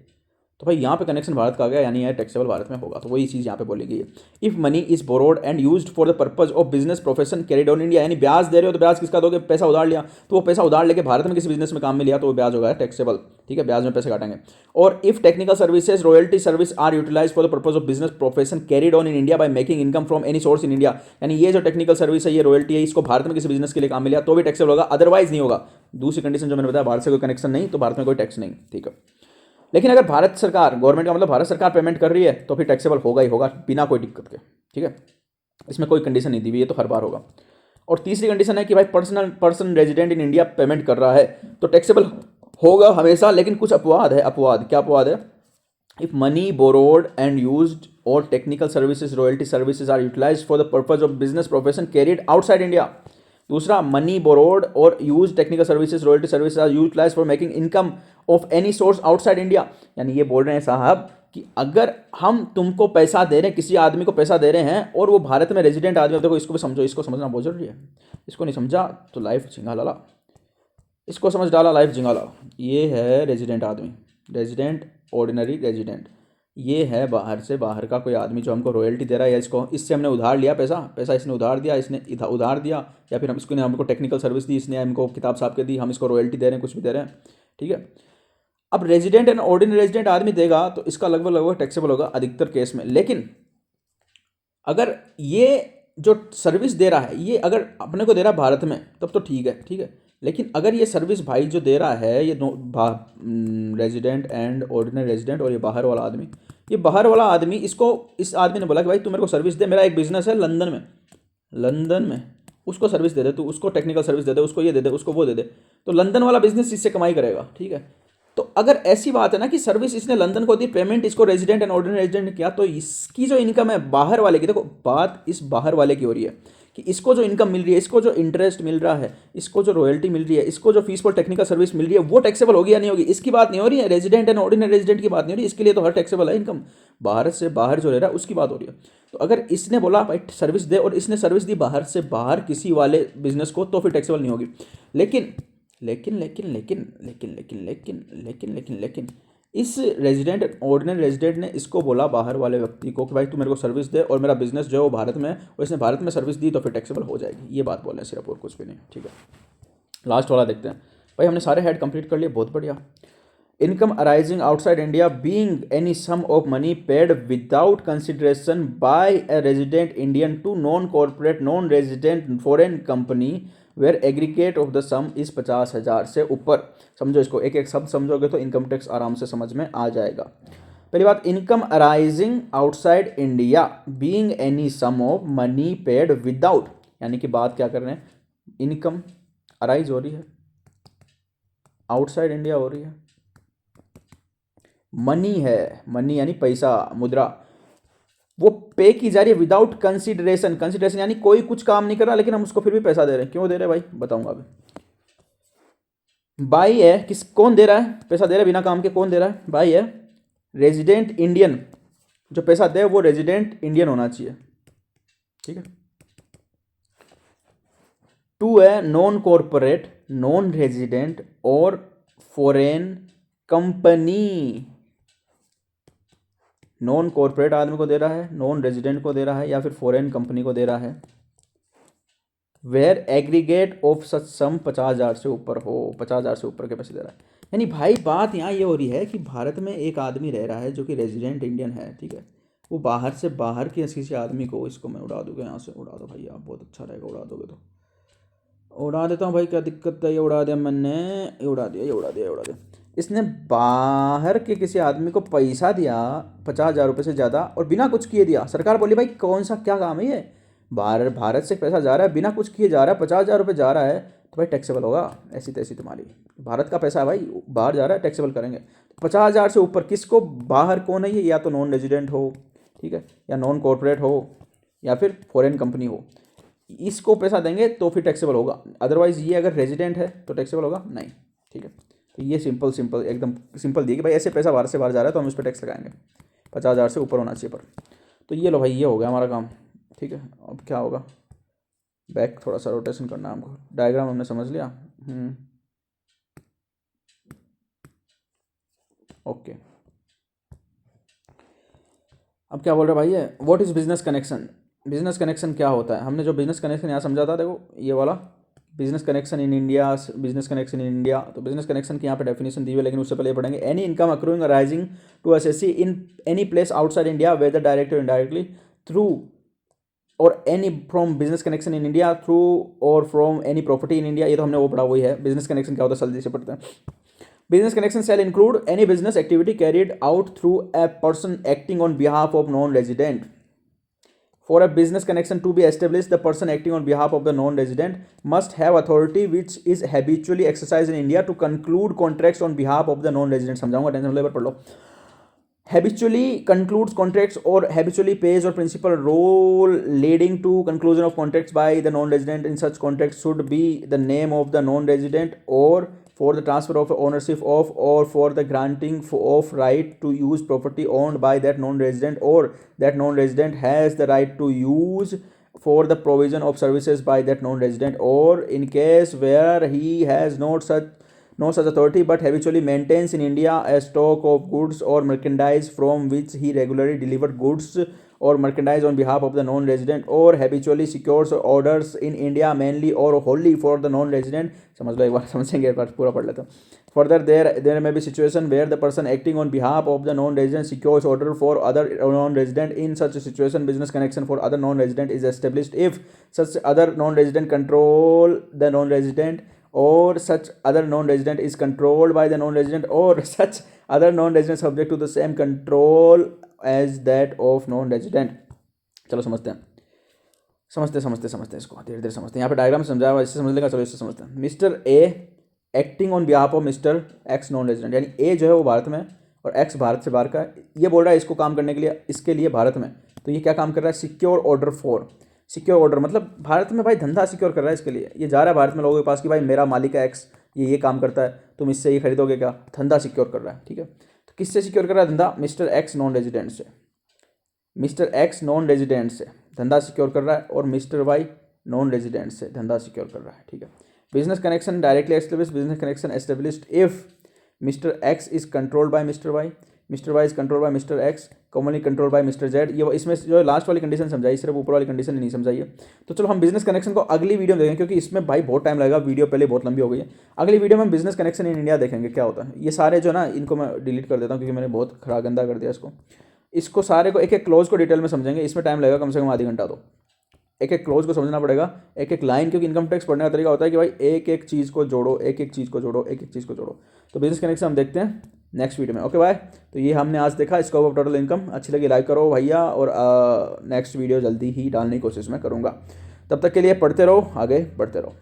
तो भाई यहाँ पे कनेक्शन भारत का आ गया, यानी ये टैक्सेबल भारत में होगा। तो वही चीज़ यहाँ पे बोली गई है। If money is borrowed and used for the purpose of business profession carried on India, यानी ब्याज दे रहे हो तो ब्याज किसका दोगे? पैसा उधार लिया तो वो पैसा उधार लेके भारत में किसी बिजनेस में काम में लिया तो वो ब्याज होगा टैक्सेबल, ठीक है, ब्याज में पैसे काटेंगे। और if technical services royalty service are utilise for the purpose of business profession carried on in India by making income from any source in India, यानी ये जो टेक्निकल सर्विस है, ये रॉयल्टी है, इसको भारत में किसी बिजनेस के लिए काम में लिया तो भी टैक्सेबल होगा, अदरवाइज नहीं होगा। दूसरी कंडीशन जो मैंने बताया, भारत से कोई कनेक्शन नहीं तो भारत में कोई टैक्स नहीं, ठीक है। लेकिन अगर भारत सरकार, गवर्नमेंट का मतलब भारत सरकार पेमेंट कर रही है तो फिर टैक्सेबल होगा ही होगा, बिना कोई दिक्कत के, ठीक है। इसमें कोई कंडीशन नहीं दी हुई, ये तो हर बार होगा। और तीसरी कंडीशन है कि भाई person resident in India payment कर रहा है तो टैक्सेबल होगा हमेशा। लेकिन कुछ अपवाद है। अपवाद क्या? अपवाद है, if money borrowed and used और technical services royalty services are utilised for the purpose of business profession carried outside India. दूसरा, मनी बोरोड और use technical services royalty services are utilised for making income of any source outside India, यानी ये बोल रहे हैं साहब कि अगर हम तुमको पैसा दे रहे हैं, किसी आदमी को पैसा दे रहे हैं और वो भारत में रेजिडेंट आदमी है, देखो इसको भी समझो, इसको समझना बहुत जरूरी है। इसको नहीं समझा तो लाइफ झिंगा लाला, इसको समझ डाला लाइफ झिंगा लाला। ये है रेजिडेंट आदमी, रेजिडेंट, ऑर्डिनरी रेजिडेंट। ये है बाहर से बाहर का कोई आदमी जो हमको रॉयल्टी दे रहा है, या इसको इससे हमने उधार लिया पैसा इसने उधार दिया, इसने उधार दिया, या फिर हम इसको हमको टेक्निकल सर्विस दी, इसने हमको किताब छाप के दी, हम इसको रॉयल्टी दे रहे हैं, कुछ भी दे रहे हैं, ठीक है। अब रेजिडेंट एंड ऑर्डिनरी रेजिडेंट आदमी देगा तो इसका लगभग टैक्सेबल होगा अधिकतर केस में। लेकिन अगर ये जो सर्विस दे रहा है, ये अगर अपने को दे रहा है भारत में तब तो ठीक है, ठीक है। लेकिन अगर ये सर्विस भाई जो दे रहा है, ये रेजिडेंट एंड ऑर्डिनरी रेजिडेंट, और ये बाहर वाला आदमी, ये बाहर वाला आदमी, इसको इस आदमी ने बोला कि भाई तू मेरे को सर्विस दे, मेरा एक बिजनेस है लंदन में उसको सर्विस दे दे, तू उसको टेक्निकल सर्विस दे दे, उसको ये दे दे, उसको वो दे दे, तो लंदन वाला बिजनेस इससे कमाई करेगा, ठीक है। तो अगर ऐसी बात है ना कि सर्विस इसने लंदन को दी, पेमेंट इसको रेजिडेंट एंड ऑर्डिनरी रेजिडेंट ने किया, तो इसकी जो इनकम है बाहर वाले की, देखो बात इस बाहर वाले की हो रही है कि इसको जो इनकम मिल रही है, इसको जो इंटरेस्ट मिल रहा है, इसको जो रॉयल्टी मिल रही है, इसको जो फीस फॉर टेक्निकल सर्विस मिल रही है, वो टैक्सेबल होगी या नहीं होगी, इसकी बात नहीं हो रही है। रेजिडेंट एंड ऑर्डिनरी रेजिडेंट की बात नहीं हो रही, इसके लिए तो हर टैक्सेबल है इनकम। भारत से बाहर जो रह रहा है उसकी बात हो रही है। तो अगर इसने बोला भाई सर्विस दे और इसने सर्विस दी बाहर से बाहर किसी वाले बिजनेस को, तो फिर टैक्सेबल नहीं होगी। लेकिन लेकिन लेकिन लेकिन लेकिन लेकिन लेकिन लेकिन लेकिन लेकिन इस रेजिडेंट ऑर्डिनरी रेजिडेंट ने इसको बोला बाहर वाले व्यक्ति को कि भाई तू मेरे को सर्विस दे और मेरा बिजनेस जो है वो भारत में, और इसने भारत में सर्विस दी तो फिर टैक्सेबल हो जाएगी। ये बात बोले सिर्फ, और कुछ भी नहीं, ठीक है। लास्ट वाला देखते हैं। भाई हमने सारे हेड कंप्लीट कर लिए, बहुत बढ़िया। Income arising outside India being any sum of money paid without consideration by a resident Indian to non corporate non resident foreign company where aggregate of the sum is 50,000 से ऊपर। समझो इसको, एक एक शब्द समझोगे तो इनकम टैक्स आराम से समझ में आ जाएगा। पहली बात, income arising outside India being any sum of money paid without, यानी कि बात क्या कर रहे हैं, इनकम अराइज हो रही है, आउटसाइड इंडिया हो रही है, मनी है, मनी यानी पैसा, मुद्रा, वो पे की जा रही है विदाउट कंसिडरेशन। कंसिडरेशन यानी कोई कुछ काम नहीं कर रहा लेकिन हम उसको फिर भी पैसा दे रहे हैं। क्यों दे रहे हैं भाई, बताऊंगा अभी। बाई है, किस कौन दे रहा है पैसा, दे रहा है बिना काम के, कौन दे रहा है, बाई है रेजिडेंट इंडियन, जो पैसा दे वो रेजिडेंट इंडियन होना चाहिए, ठीक है। टू है नॉन कॉर्पोरेट नॉन रेजिडेंट और फॉरेन कंपनी, नॉन कॉर्पोरेट आदमी को दे रहा है, नॉन रेजिडेंट को दे रहा है, या फिर फॉरेन कंपनी को दे रहा है, वेयर एग्रीगेट ऑफ सच सम 50,000 से ऊपर हो, 50,000 से ऊपर के पैसे दे रहा है। यानी भाई बात यहाँ ये हो रही है कि भारत में एक आदमी रह रहा है जो कि रेजिडेंट इंडियन है, ठीक है, वो बाहर के किसी आदमी को, इसको मैं उड़ा दूंगा यहाँ से। उड़ा दो भाई, आप बहुत अच्छा रहेगा, उड़ा दोगे तो। उड़ा देता हूँ भाई, क्या दिक्कत है, ये उड़ा दिया मैंने, ये उड़ा दिया, ये उड़ा दिया, ये उड़ा दिया। इसने बाहर के किसी आदमी को पैसा दिया 50,000 रुपये से ज़्यादा और बिना कुछ किए दिया। सरकार बोली भाई कौन सा क्या काम है ये, भारत से पैसा जा रहा है, बिना कुछ किए जा रहा है, 50,000 रुपये जा रहा है, तो भाई टैक्सेबल होगा। ऐसी तैसी तुम्हारी, भारत का पैसा है भाई, बाहर जा रहा है, टैक्सेबल करेंगे। 50,000 से ऊपर किसको, बाहर कौन है ये, या तो नॉन रेजिडेंट हो, ठीक है, या नॉन कॉर्पोरेट हो, या फिर फॉरेन कंपनी हो, इसको पैसा देंगे तो फिर टैक्सेबल होगा। अदरवाइज़ ये अगर रेजिडेंट है तो टैक्सेबल होगा नहीं, ठीक है। तो ये सिंपल एकदम सिंपल दिए कि भाई ऐसे पैसा बाहर से बाहर जा रहा है तो हम इस पर टैक्स लगाएंगे, 50,000 से ऊपर होना चाहिए पर। तो ये लो भाई, ये हो गया हमारा काम, ठीक है। अब क्या होगा, बैक थोड़ा सा रोटेशन करना है हमको। डायग्राम हमने समझ लिया, ओके। अब क्या बोल रहे भाई, ये what is business connection. Business connection क्या होता है, हमने जो बिजनेस कनेक्शन यहाँ समझा था, देखो ये वाला business connection in India, business connection in India. तो बिजनेस कनेक्शन की यहाँ पे डेफिनेशन दी हुई है, लेकिन उससे पहले पढ़ेंगे। Any income accruing arising to assessee in any place outside India whether directly और इनडायरेक्टली थ्रू और any from business connection in India through और from any property in India. ये तो हमने वो पढ़ा, वही है। बिजनेस कनेक्शन क्या होता है, जल्दी से पढ़ते हैं। Business connection shall include any business activity carried out through a person acting on behalf of non-resident. For a business connection to be established, the person acting on behalf of the non-resident must have authority which is habitually exercised in India to conclude contracts on behalf of the non-resident. समझाऊंगा, टेंशन लेबर पढ़ लो। Habitually concludes contracts or habitually pays or principal role leading to conclusion of contracts by the non-resident. In such contracts should be the name of the non-resident or for the transfer of ownership of or for the granting of right to use property owned by that non-resident or that non-resident has the right to use for the provision of services by that non-resident, or in case where he has no such authority but habitually maintains in India a stock of goods or merchandise from which he regularly delivered goods or merchandise on behalf of the non-resident, or habitually secures orders in India mainly or wholly for the non-resident. समझ लो एक बार, समझेंगे एक बार, पूरा पढ़ लेता हूँ। Further, there may be situation where the person acting on behalf of the non-resident secures order for other non-resident. In such a situation, business connection for other non-resident is established if such other non-resident control the non-resident, or such other non-resident is controlled by the non-resident, or such other non-resident subject to the same control as that of non-resident. चलो समझते हैं, समझते इसको धीरे धीरे समझते हैं। यहाँ पे डायग्राम समझाया हुआ, इससे समझ लेगा। चलो इससे समझते हैं। Mister A acting on behalf of mister x non resident, यानी ए जो है वो भारत में और एक्स भारत से बाहर का है। ये बोल रहा है इसको काम करने के लिए, इसके लिए भारत में। तो ये क्या काम कर रहा है, secure order for, secure order मतलब भारत में भाई धंधा सिक्योर कर रहा है इसके लिए। ये जा रहा है भारत में लोगों के पास कि भाई मेरा मालिक है एक्स, ये काम करता है, तुम इससे ये खरीदोगे क्या, धंधा सिक्योर कर रहा है, ठीक है। तो किससे सिक्योर कर रहा है धंधा, मिस्टर एक्स नॉन रेजिडेंट से। मिस्टर एक्स नॉन रेजिडेंट से धंधा सिक्योर कर रहा है, और मिस्टर वाई नॉन रेजिडेंट से धंधा सिक्योर कर रहा है, ठीक है। Business connection directly establish, business connection established if mister X is controlled by mister Y, mister Y is control by mister X, commonly control by mister Z. ये इसमें जो लास्ट वाली कंडीशन समझाई, सिर्फ ऊपर वाली कंडीशन नहीं समझाई है। तो चलो हम बिजनेस कनेक्शन को अगली वीडियो में देखेंगे, क्योंकि इसमें भाई बहुत टाइम लगेगा, वीडियो पहले बहुत लंबी हो गई है। अगली वीडियो में हम बिजनेस कनेक्शन इन इंडिया देखेंगे क्या होता है। ये सारे जो ना, इनको मैं डिलीट कर देता हूँ क्योंकि मैंने बहुत खरा गंदा कर दिया इसको सारे को, एक एक क्लोज को डिटेल में समझेंगे। इसमें टाइम लगेगा कम से कम आधी घंटा। तो एक एक क्लोज को समझना पड़ेगा, एक एक लाइन, क्योंकि इनकम टैक्स पढ़ने का तरीका होता है कि भाई एक एक चीज़ को जोड़ो, एक एक चीज़ को जोड़ो, एक एक चीज़ को जोड़ो। तो बिजनेस कनेक्शन हम देखते हैं नेक्स्ट वीडियो में। Okay bye. तो ये हमने आज देखा स्कोप ऑफ टोटल इनकम। अच्छी लगी लाइक करो भैया, और नेक्स्ट वीडियो जल्दी ही डालने की कोशिश मैं करूँगा। तब तक के लिए पढ़ते रहो, आगे बढ़ते रहो।